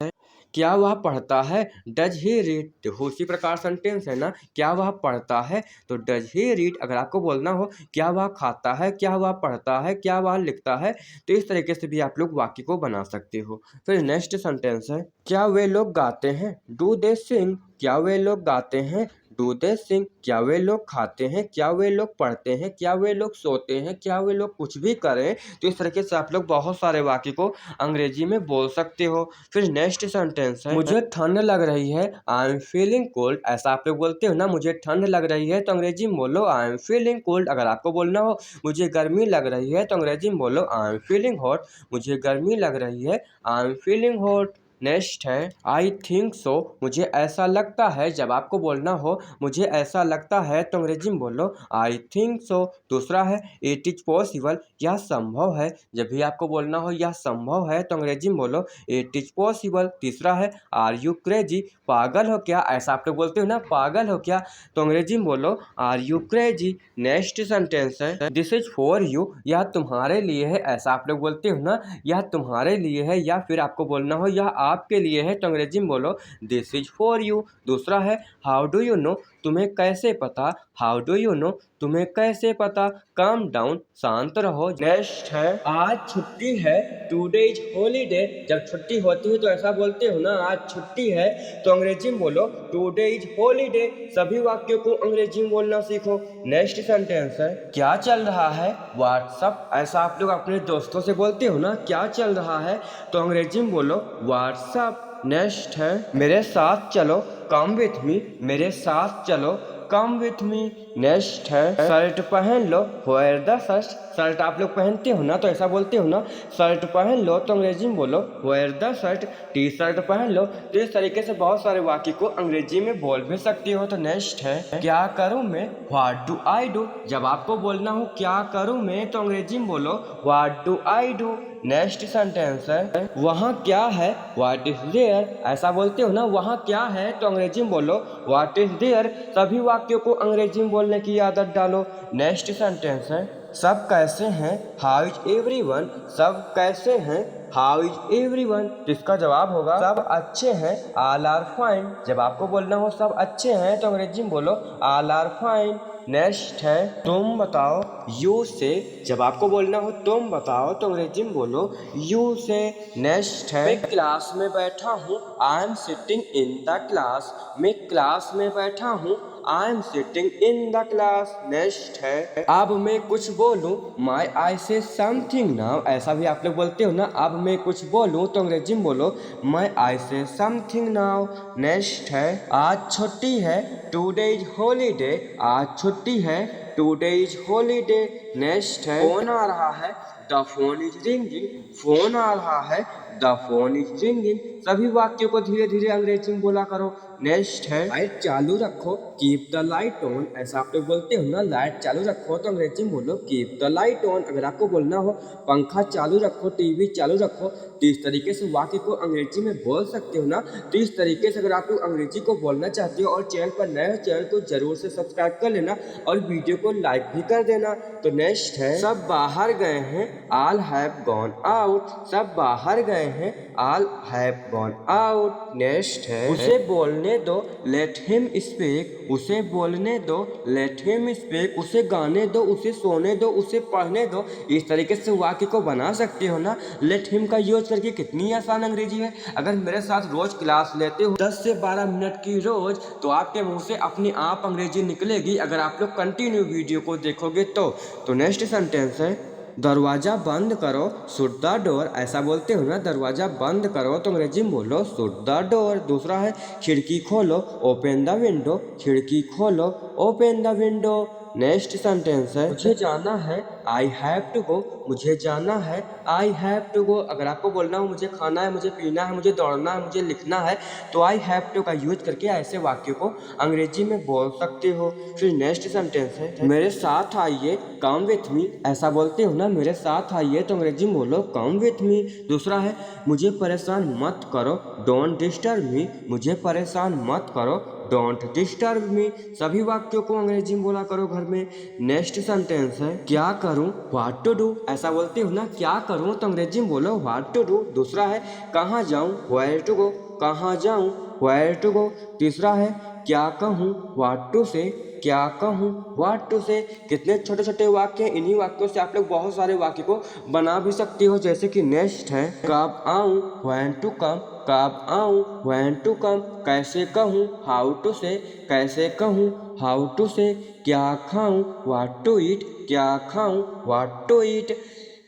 क्या वह पढ़ता है, डज ही रीड। देखो उसी प्रकार सेंटेंस है ना, क्या वह पढ़ता है, तो डज ही रीड। अगर आपको बोलना हो क्या वह खाता है, क्या वह पढ़ता है, क्या वह लिखता है, तो इस तरीके से भी आप लोग वाक्य को बना सकते हो। फिर नेक्स्ट सेंटेंस है, क्या वे लोग गाते हैं, डू दे सिंग। क्या वे लोग गाते हैं, डू दे सिंग। क्या वे लोग खाते हैं, क्या वे लोग पढ़ते हैं, क्या वे लोग सोते हैं, क्या वे लोग कुछ भी करें, तो इस तरीके से आप लोग बहुत सारे वाक्य को अंग्रेजी में बोल सकते हो। फिर नेक्स्ट सेंटेंस है, मुझे ठंड लग रही है, आई एम फीलिंग कोल्ड। ऐसा आप लोग बोलते हो ना, मुझे ठंड लग रही है, तो अंग्रेजी में बोलो आई एम फीलिंग कोल्ड। अगर आपको बोलना हो मुझे गर्मी लग रही है, तो अंग्रेजी में बोलो आई एम फीलिंग हॉट। मुझे गर्मी लग रही है, I am feeling hot. Next है, आई थिंक सो। मुझे ऐसा लगता है। जब आपको बोलना हो मुझे ऐसा लगता है, तो अंग्रेजी में बोलो आई थिंक सो। दूसरा है, इट इज पॉसिबल। यह संभव है। जब भी आपको बोलना हो यह संभव है, तो अंग्रेजी में बोलो इट इज पॉसिबल। तीसरा है, आर यू क्रेजी। पागल हो क्या। ऐसा आप लोग बोलते हो ना, पागल हो क्या, तो अंग्रेजी में बोलो are you crazy. Next sentence है, दिस इज फॉर यू। यह तुम्हारे लिए है। ऐसा आप लोग बोलते हो ना, यह तुम्हारे लिए है, या फिर आपको बोलना हो यह आपके लिए है, तो अंग्रेजी में बोलो दिस इज फॉर यू। दूसरा है, हाउ डू यू नो। तुम्हें कैसे पता। हाउ डू यू नो, तुम्हें कैसे पता। काम डाउन, शांत रहो। नेक्स्ट है, आज छुट्टी है, टुडे इज हॉलीडे। जब छुट्टी होती है तो ऐसा बोलते हो ना, आज छुट्टी है, तो अंग्रेजी में बोलो टुडे इज हॉलीडे। सभी वाक्यों को अंग्रेजी में बोलना सीखो। नेक्स्ट सेंटेंस है, क्या चल रहा है, व्हाट्सअप। ऐसा आप लोग अपने दोस्तों से बोलते हो ना, क्या चल रहा है, तो अंग्रेजी में बोलो व्हाट्सअप। नेक्स्ट है, मेरे साथ चलो, कम विथ मी। मेरे साथ चलो, कम विथ मी। नेक्स्ट है, शर्ट पहन लो, वेयर द शर्ट। शर्ट आप लोग पहनते हो ना, तो ऐसा बोलते हो ना, शर्ट पहन लो, तो अंग्रेजी में बोलो wear the shirt. T shirt पहन लो। तो इस तरीके से बहुत सारे वाक्य को अंग्रेजी में बोल भी सकती हो। तो नेक्स्ट है, क्या करूँ मैं, व्हाट डू आई डू। जब आपको बोलना हो क्या करूँ मैं, तो अंग्रेजी में बोलो what do I do. Next sentence है, वहाँ क्या है, व्हाट इज देयर। ऐसा बोलते हो ना, वहाँ क्या है, तो अंग्रेजी में बोलो व्हाट इज देयर। सभी वाक्यों को अंग्रेजी में बोलने की आदत डालो। नेक्स्ट सेंटेंस है, सब कैसे हैं, हाउ इज एवरीवन। सब कैसे हैं, हाउ इज एवरीवन, जिसका जवाब होगा सब अच्छे हैं, ऑल आर फाइन। जब आपको बोलना हो सब अच्छे हैं तो अंग्रेजी में बोलो ऑल आर फाइन। नेक्स्ट है तुम बताओ, यू से। जब आपको बोलना हो तुम बताओ तो अंग्रेजी में बोलो यू से। नेक्स्ट है मैं क्लास में बैठा हूँ, I am sitting in the class. मैं क्लास में बैठा हूँ, I am sitting in the class. Next है अब मैं कुछ बोलूं, माई आई से समथिंग नाउ। ऐसा भी आप लोग बोलते हो ना, अब मैं कुछ बोलूं तो अंग्रेजी में बोलो माई आई से समथिंग नाउ। नेक्स्ट है आज छुट्टी है, टुडे इज हॉलीडे। आज छुट्टी है, टुडे इज हॉलीडे। नेक्स्ट है फोन आ रहा है, the phone is ringing. Phone आ रहा है, द फोन इज रिंगिंग। सभी वाक्यों को धीरे धीरे अंग्रेजी में बोला करो। नेक्स्ट है लाइट चालू रखो, कीप द लाइट ऑन। ऐसा आप लोग बोलते हो ना, लाइट चालू रखो तो अंग्रेजी में बोलो कीप द लाइट ऑन। अगर आपको बोलना हो पंखा चालू रखो, टीवी चालू रखो, तो इस तरीके से वाक्य को अंग्रेजी में बोल सकते हो ना। तो इस तरीके से अगर आप लोग अंग्रेजी को बोलना चाहते हो और चैनल पर नए हो, चैनल को जरूर से सब्सक्राइब कर लेना और वीडियो को लाइक भी कर देना। तो नेक्स्ट है सब बाहर गए हैं, ऑल हैव गॉन आउट। सब बाहर गए हैं, all have gone out. Next है उसे बोलने दो, लेट हिम स्पीक। उसे बोलने दो, लेट हिम स्पीक। उसे गाने दो, उसे सोने दो, उसे पढ़ने दो। इस तरीके से वाक्य को बना सकते हो ना। लेट हिम का यूज करके कितनी आसान अंग्रेजी है। अगर मेरे साथ रोज क्लास लेते हो 10 से 12 मिनट की रोज, तो आपके मुंह से अपने आप अंग्रेजी निकलेगी अगर आप लोग कंटिन्यू वीडियो को देखोगे तो नेक्स्ट सेंटेंस है दरवाजा बंद करो, शट द डोर। ऐसा बोलते हो ना, दरवाजा बंद करो तो अंग्रेजी में बोलो शट द डोर। दूसरा है खिड़की खोलो, ओपन द विंडो। खिड़की खोलो, open the window. Next sentence है मुझे जाना है, आई हैव टू गो। मुझे जाना है, आई हैव टू गो। अगर आपको बोलना हो मुझे खाना है, मुझे पीना है, मुझे दौड़ना है, मुझे लिखना है, तो आई हैव टू का यूज करके ऐसे वाक्यों को अंग्रेजी में बोल सकते हो। फिर नेक्स्ट सेंटेंस है मेरे साथ आइए, कम विथ मी। ऐसा बोलते हो ना, मेरे साथ आइए तो अंग्रेजी में बोलो कम विथ मी। दूसरा है मुझे परेशान मत करो, डोंट डिस्टर्ब मी। मुझे परेशान मत करो, डोंट डिस्टर्ब मी। सभी वाक्यों को अंग्रेजी में बोला करो घर में। नेक्स्ट सेंटेंस है क्या करूं, व्हाट टू डू। ऐसा बोलते हो ना, क्या करूं तो अंग्रेजी में बोलो व्हाट टू डू। दूसरा है कहाँ जाऊं, वेयर टू गो। कहाँ जाऊं, वेयर टू गो। तीसरा है क्या कहूं, व्हाट टू से। क्या कहूं, व्हाट टू से। कितने छोटे छोटे वाक्य, इन्हीं वाक्यों से आप लोग बहुत सारे वाक्य को बना भी सकते हो। जैसे कि नेक्स्ट है कब आऊं, व्हेन टू कम। कब आऊं, व्हेन टू कम। कैसे कहूं, हाउ टू से। कैसे कहूं, हाउ टू से। क्या खाऊं, व्हाट टू ईट। क्या खाऊं, what to eat.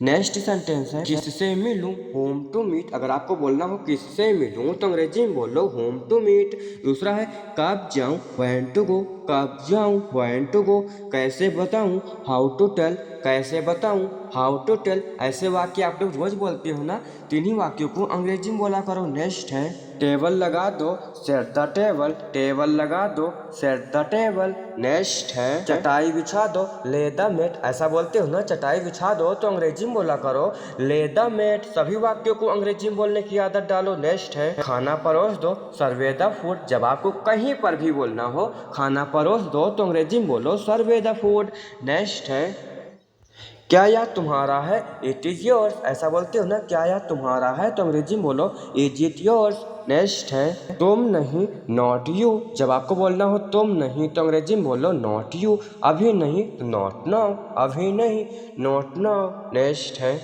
Next sentence है किससे मिलूं, होम टू मीट। अगर आपको बोलना हो किससे मिलूं तो अंग्रेजी में बोलो होम टू मीट। दूसरा है कब जाऊं, व्हेन टू गो। कब जाऊं, व्हेन टू गो। कैसे बताऊं, हाउ टू टेल। कैसे बताऊं, हाउ टू टेल। ऐसे वाक्य आप लोग रोज बोलते हो ना, तो इन्हीं वाक्यों को अंग्रेजी में बोला करो। नेक्स्ट है टेबल लगा दो, सेट द टेबल। टेबल लगा दो, सेट द टेबल। नेक्स्ट है चटाई बिछा दो, ले द मैट। ऐसा बोलते हो ना, चटाई बिछा दो तो अंग्रेजी में बोला करो ले द मैट। सभी वाक्यों को अंग्रेजी में बोलने की आदत डालो। नेक्स्ट है खाना परोस दो, सर्वे द फूड। जब आपको कहीं पर भी बोलना हो खाना परोस दो तो अंग्रेजी में बोलो सर्वे द फूड। नेक्स्ट है क्या यह तुम्हारा है, इट इज योर्स। ऐसा बोलते हो ना, क्या यह तुम्हारा है तो अंग्रेजी में बोलो इज इट योर्स। नेक्स्ट है तुम नहीं, नॉट यू। जब आपको बोलना हो तुम नहीं तो अंग्रेजी में बोलो नॉट यू। अभी नहीं तो नॉट नाउ। अभी नहीं, नॉट नाउ। नेक्स्ट है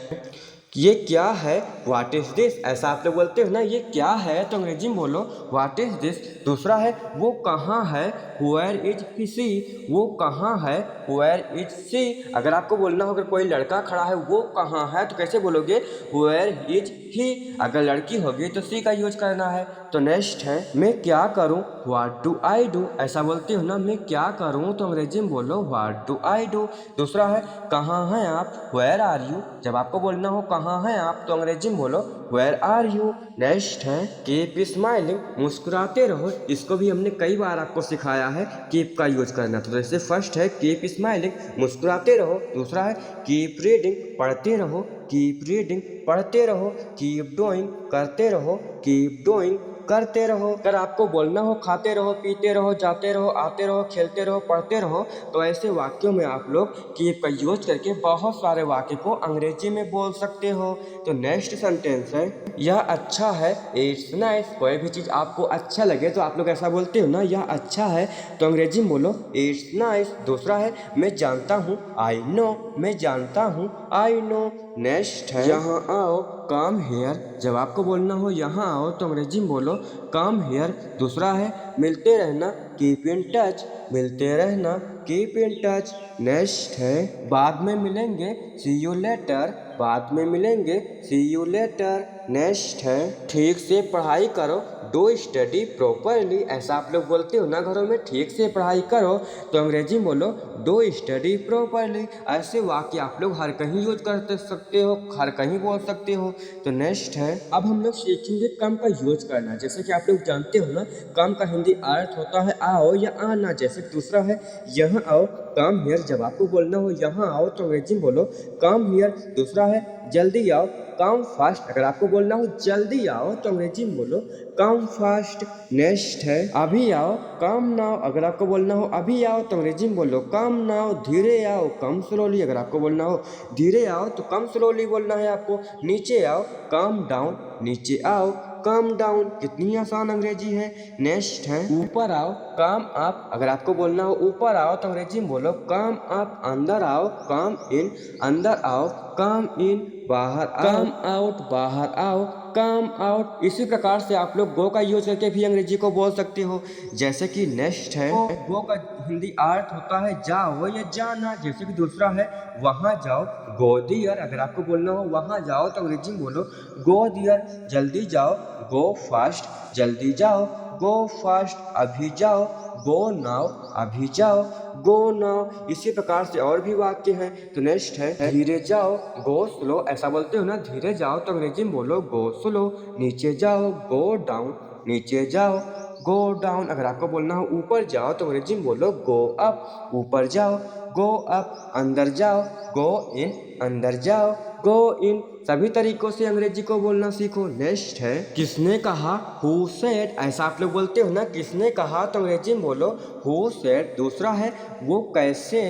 ये क्या है, व्हाट इज दिस। ऐसा आप लोग बोलते हो ना, ये क्या है तो अंग्रेजी में बोलो व्हाट इज दिस। दूसरा है वो कहाँ है, वेयर इज सी। वो कहाँ है, वेयर इज सी। अगर आपको बोलना हो अगर कोई लड़का खड़ा है वो कहाँ है तो कैसे बोलोगे वेयर इज ही। अगर लड़की होगी तो सी का यूज करना है। तो नेक्स्ट है मैं क्या करूँ, व्हाट डू आई डू। ऐसा बोलते हो ना, मैं क्या करूँ तो अंग्रेजी में बोलो व्हाट डू आई डू। दूसरा है कहाँ हैं आप, वेयर आर यू। जब आपको बोलना हो कहाँ हैं आप तो अंग्रेजी में बोलो वेयर आर यू। नेक्स्ट है कीप स्माइलिंग, मुस्कुराते रहो। इसको भी हमने कई बार आपको सिखाया है कीप का यूज करना। तो जैसे फर्स्ट है कीप स्माइलिंग, मुस्कुराते रहो। दूसरा है कीप रीडिंग, पढ़ते रहो। कीप रीडिंग, पढ़ते रहो। कीप डूइंग, करते रहो। कीप डूइंग, करते रहो। अगर आपको बोलना हो खाते रहो, पीते रहो, जाते रहो, आते रहो, खेलते रहो, पढ़ते रहो, तो ऐसे वाक्यों में आप लोग कीप का यूज करके बहुत सारे वाक्य को अंग्रेजी में बोल सकते हो। तो नेक्स्ट सेंटेंस है यह अच्छा है, इट्स नाइस। कोई भी चीज़ आपको अच्छा लगे तो आप लोग ऐसा बोलते हो ना, यह अच्छा है, तो अंग्रेजी में बोलो इट्स नाइस। दूसरा है मैं जानता हूँ, आई नो। मैं जानता हूँ, आई नो। नेक्स्ट है यहाँ आओ, कम हेयर। जब आपको बोलना हो यहाँ आओ तो अंग्रेजी में बोलो कम हेयर। दूसरा है मिलते रहना, कीप इन टच। मिलते रहना, कीप इन टच। नेक्स्ट है बाद में मिलेंगे, सी यू लेटर। बाद में मिलेंगे, सी यू लेटर। नेक्स्ट है ठीक से पढ़ाई करो, डू स्टडी प्रॉपरली। ऐसा आप लोग बोलते हो ना घरों में, ठीक से पढ़ाई करो, तो अंग्रेजी में बोलो डू स्टडी प्रॉपरली। ऐसे वाक्य आप लोग हर कहीं यूज कर सकते हो, हर कहीं बोल सकते हो। तो नेक्स्ट है अब हम लोग सीखेंगे कम का यूज करना। जैसे कि आप लोग जानते हो ना, कम का हिंदी अर्थ होता है आओ या आना। जैसे दूसरा है यहाँ आओ, कम हियर। जब आपको बोलना हो यहाँ आओ तो अंग्रेजी में बोलो कम हियर। दूसरा है जल्दी आओ, कम फास्ट। अगर आपको बोलना हो जल्दी आओ तो अंग्रेजी में बोलो कम फास्ट। नेक्स्ट है अभी आओ, कम नाउ। अगर आपको बोलना हो अभी आओ तो अंग्रेजी में बोलो कम नाउ। धीरे आओ, कम स्लोली। अगर आपको बोलना हो धीरे आओ तो कम स्लोली बोलना है आपको। नीचे आओ, कम डाउन। नीचे आओ, कम डाउन। कितनी आसान अंग्रेजी है। नेक्स्ट है ऊपर आओ, कम अप। अगर आपको बोलना हो ऊपर आओ तो अंग्रेजी में बोलो कम अप। अंदर आओ, कम इन। अंदर आओ, कम इन। बाहर कम आउट, बाहर आओ, कम आउट। इसी प्रकार से आप लोग गो का यूज करके भी अंग्रेजी को बोल सकते हो। जैसे कि नेक्स्ट है गो का हिंदी अर्थ होता है जाओ या जाना। जैसे कि दूसरा है वहां जाओ, गो दियर। अगर आपको बोलना हो वहां जाओ तो अंग्रेजी में बोलो गो दियर। जल्दी जाओ, गो फास्ट। जल्दी जाओ, गो फास्ट। अभी जाओ, गो नाउ। अभी जाओ, गो नाउ। इसी प्रकार से और भी वाक्य हैं। तो नेक्स्ट है धीरे जाओ, गो स्लो। ऐसा बोलते हो ना, धीरे जाओ तो अंग्रेजी में बोलो गो स्लो। नीचे जाओ, गो डाउन। नीचे जाओ, गो डाउन। अगर आपको बोलना हो ऊपर जाओ तो अंग्रेजी में बोलो गो अप। ऊपर जाओ, गो अप। अंदर जाओ, गो इन। अंदर जाओ, गो इन। सभी तरीकों से अंग्रेजी को बोलना सीखो। नेक्स्ट है किसने कहा, हु सेड। ऐसा आप लोग बोलते हो ना, किसने कहा तो अंग्रेजी में बोलो हु सेड। दूसरा है वो कैसे,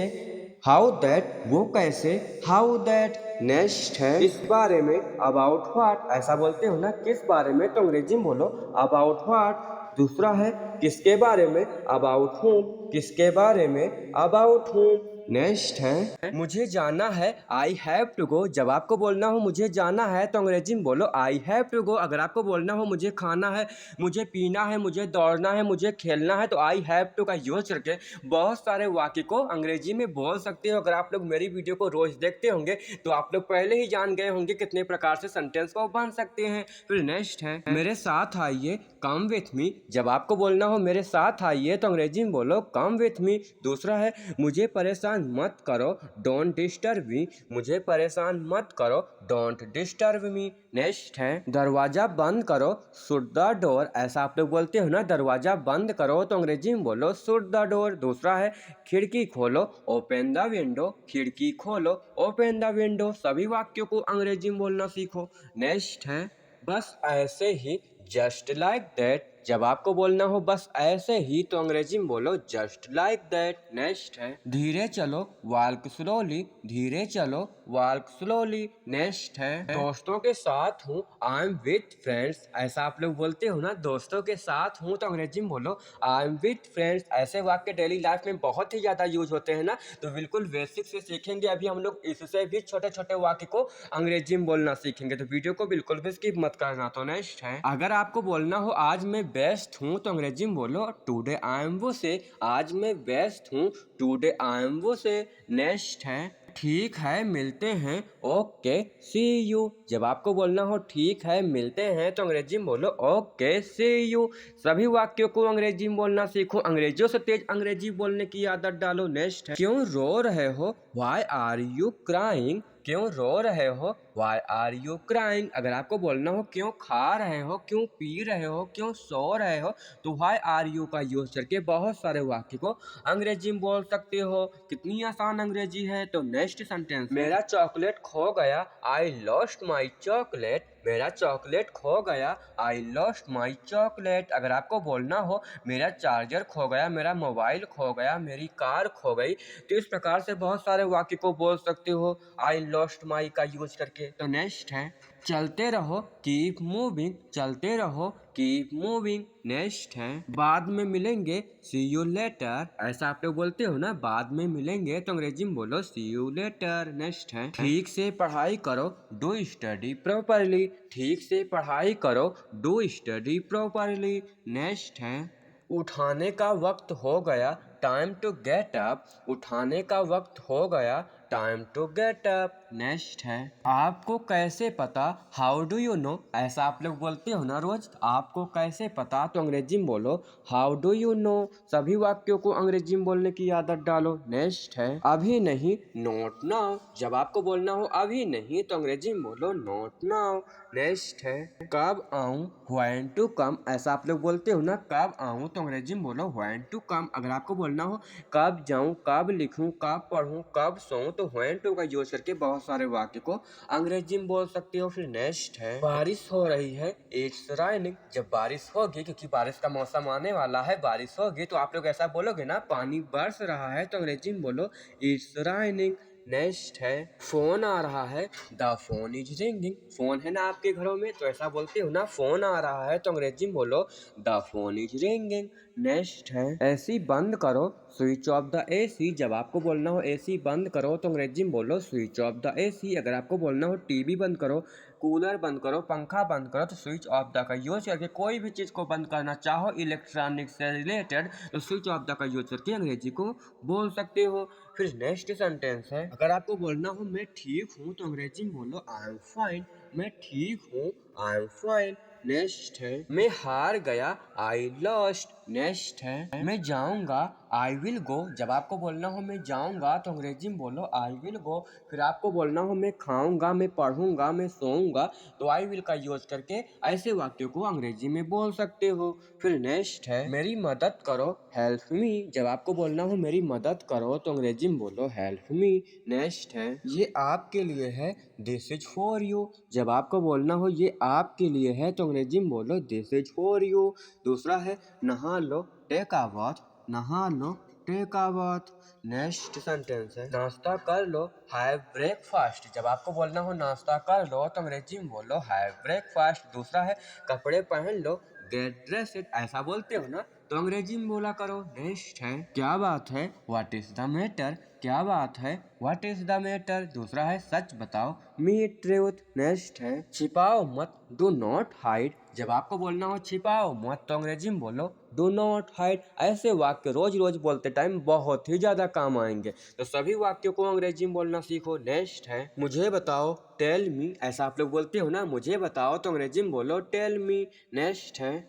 हाउ दैट। वो कैसे, हाउ दैट। नेक्स्ट है इस बारे में, अबाउट व्हाट। ऐसा बोलते हो ना किस बारे में तो अंग्रेजी में बोलो अबाउट व्हाट। दूसरा है किसके बारे में, अबाउट होम। किसके बारे में, अबाउट होम। नेक्स्ट है मुझे जाना है, आई हैव टू गो। जब आपको बोलना हो मुझे जाना है तो अंग्रेजी में बोलो आई हैव टू गो। अगर आपको बोलना हो मुझे खाना है, मुझे पीना है, मुझे दौड़ना है, मुझे खेलना है, तो आई हैव टू का यूज करके बहुत सारे वाक्य को अंग्रेजी में बोल सकते हो। अगर आप लोग मेरी वीडियो को रोज देखते होंगे तो आप लोग पहले ही जान गए होंगे कितने प्रकार से सेंटेंस को बन सकते हैं। फिर नेक्स्ट है मेरे साथ आइए, कम विथ मी। जब आपको बोलना हो मेरे साथ आइए तो अंग्रेजी में बोलो कम विथ मी। दूसरा है मुझे परेशान मत करो, डोंट डिस्टर्ब मी। मुझे परेशान मत करो, डोंट डिस्टर्ब मी। नेक्स्ट है दरवाजा बंद करो, शट द डोर। ऐसा आप लोग बोलते हो ना, दरवाजा बंद करो तो अंग्रेजी में बोलो शट द डोर। दूसरा है खिड़की खोलो, ओपन द विंडो। खिड़की खोलो, ओपन द विंडो। सभी वाक्यों को अंग्रेजी में बोलना सीखो। नेक्स्ट है बस ऐसे ही, जस्ट लाइक दैट। जब आपको बोलना हो बस ऐसे ही तो अंग्रेजी में बोलो जस्ट लाइक दैट। नेक्स्ट है धीरे चलो, वॉक स्लोली। धीरे चलो, वॉक स्लोली। नेक्स्ट है दोस्तों के साथ हूँ, आई एम विथ फ्रेंड्स। ऐसा आप लोग बोलते हो ना, दोस्तों के साथ हूँ तो अंग्रेजी में बोलो आई एम विथ फ्रेंड्स। ऐसे वाक्य डेली लाइफ में बहुत ही ज़्यादा यूज होते हैं ना, तो बिल्कुल बेसिक से सीखेंगे। अभी हम लोग इससे भी छोटे छोटे वाक्य को अंग्रेजी में बोलना सीखेंगे, तो वीडियो को बिल्कुल भी स्किप मत करना। तो नेक्स्ट है अगर आपको बोलना हो आज मैं बेस्ट हूँ तो अंग्रेजी में बोलो टुडे आई एम वो से। आज मैं बेस्ट हूँ, टुडे आई एम वो से। नेक्स्ट है ठीक है मिलते हैं, ओके सी यू। जब आपको बोलना हो ठीक है मिलते हैं तो अंग्रेजी में बोलो ओके सी यू। सभी वाक्यों को अंग्रेजी में बोलना सीखो, अंग्रेजियों से तेज अंग्रेजी बोलने की आदत डालो। नेक्स्ट है क्यों रो रहे हो, व्हाई आर यू क्राइंग। क्यों रो रहे हो, वाई आर यू क्राइंग। अगर आपको बोलना हो क्यों खा रहे हो, क्यों पी रहे हो, क्यों सो रहे हो, तो वाई आर यू का यूज करके बहुत सारे वाक्य को अंग्रेजी में बोल सकते हो। कितनी आसान अंग्रेजी है। तो नेक्स्ट सेंटेंस मेरा चॉकलेट खो गया, आई लॉस्ट माई चॉकलेट। मेरा चॉकलेट खो गया, आई लॉस्ट माई चॉकलेट। अगर आपको बोलना हो मेरा चार्जर खो गया, मेरा मोबाइल खो गया, मेरी कार खो गई, तो इस प्रकार से बहुत सारे वाक्य को बोल सकते हो आई लॉस्ट माई का यूज करके। तो नेक्स्ट है चलते रहो, कीप मूविंग, चलते रहो कीप मूविंग। नेक्स्ट है बाद में मिलेंगे, सी यू लेटर। ऐसा आप लोग बोलते हो ना, बाद में मिलेंगे, तो अंग्रेजी में बोलो सी यू लेटर। नेक्स्ट है ठीक से पढ़ाई करो, डू स्टडी प्रॉपरली, ठीक से पढ़ाई करो, डू स्टडी प्रॉपरली। नेक्स्ट है उठाने का वक्त हो गया, टाइम टू गेट अप, उठाने का वक्त हो गया, time to get up. Next है आपको कैसे पता, हाउ डू यू नो। ऐसा आप लोग बोलते हो ना रोज, आपको कैसे पता, तो अंग्रेजी में बोलो हाउ डू यू नो। सभी वाक्यों को अंग्रेजी में बोलने की आदत डालो। नेक्स्ट है अभी नहीं, नॉट नाउ। जब आपको बोलना हो अभी नहीं, तो अंग्रेजी में बोलो नॉट नाउ। नेक्स्ट है कब आऊं, व्हेन टू कम। ऐसा आप लोग बोलते हो ना, कब आऊं, तो अंग्रेजी में बोलो व्हेन टू कम। अगर आपको बोलना हो कब जाऊं, कब लिखूं, कब पढ़ूं, कब सोऊं, तो व्हेन टू का यूज करके बहुत सारे वाक्य को अंग्रेजी में बोल सकते हो। फिर नेक्स्ट है बारिश हो रही है, इट्स राइनिंग। जब बारिश होगी, क्योंकि बारिश का मौसम आने वाला है, बारिश होगी, तो आप लोग ऐसा बोलोगे ना, पानी बरस रहा है, तो अंग्रेजी में बोलो इट्स राइनिंग। नेक्स्ट है फोन आ रहा है, the phone is ringing. Phone है ना आपके घरों में, तो ऐसा बोलते हो ना, फोन आ रहा है, तो अंग्रेजी में बोलो the phone is ringing. Next है एसी बंद करो, स्विच ऑफ द एसी। जब आपको बोलना हो एसी बंद करो, तो अंग्रेजी में बोलो स्विच ऑफ द एसी। अगर आपको बोलना हो टीवी बंद करो, कूलर बंद करो, पंखा बंद करो, तो स्विच ऑफ द का यूज करके कोई भी चीज़ को बंद करना चाहो इलेक्ट्रॉनिक से रिलेटेड, तो स्विच ऑफ द का यूज करके अंग्रेजी को बोल सकते हो। फिर नेक्स्ट सेंटेंस है अगर आपको बोलना हो मैं ठीक हूँ, तो अंग्रेजी में बोलो आई एम फाइन। मैं ठीक हूँ, आई एम फाइन। नेक्स्ट है मैं हार गया, आई लॉस्ट। नेक्स्ट है मैं जाऊंगा, आई विल गो। जब आपको बोलना हो मैं जाऊंगा, तो अंग्रेजी में बोलो आई विल गो। फिर आपको बोलना हो मैं खाऊंगा, मैं पढ़ूंगा, मैं सोऊंगा, तो आई विल का यूज करके ऐसे वाक्यों को अंग्रेजी में बोल सकते हो। फिर नेक्स्ट है मेरी मदद करो, हेल्प मी। जब आपको बोलना हो मेरी मदद करो, तो अंग्रेजी में बोलो हेल्प मी। नेक्स्ट है ये आपके लिए है, दिस इज फॉर यू। जब आपको बोलना हो ये आपके लिए है, तो अंग्रेजी में बोलो दिस इज फॉर यू। दूसरा है नहा लो, टेक अ बाथ। नहा लो, take a bath. Next sentence है नाश्ता कर लो, हैव ब्रेकफास्ट। जब आपको बोलना हो नाश्ता कर लो, तो अंग्रेजी में बोलो हैव ब्रेकफास्ट। दूसरा है कपड़े पहन लो, गेट ड्रेस्ड। ऐसा बोलते हो ना, तो अंग्रेजी में बोला करो। नेक्स्ट है क्या बात है, व्हाट इज द मैटर। क्या बात है, व्हाट इज द मैटर। दूसरा है सच बताओ, मी ट्रूथ। नेक्स्ट है छिपाओ मत, डू नॉट हाइड। जब आपको बोलना हो छिपाओ मत, तो अंग्रेजी में बोलो डू नॉट हाइड। ऐसे वाक्य रोज रोज बोलते टाइम बहुत ही ज्यादा काम आएंगे, तो सभी वाक्यों को अंग्रेजी में बोलना सीखो। नेक्स्ट है मुझे बताओ, टेल मी। ऐसा आप लोग बोलते हो ना, मुझे बताओ, तो अंग्रेजी में बोलो टेल मी। नेक्स्ट है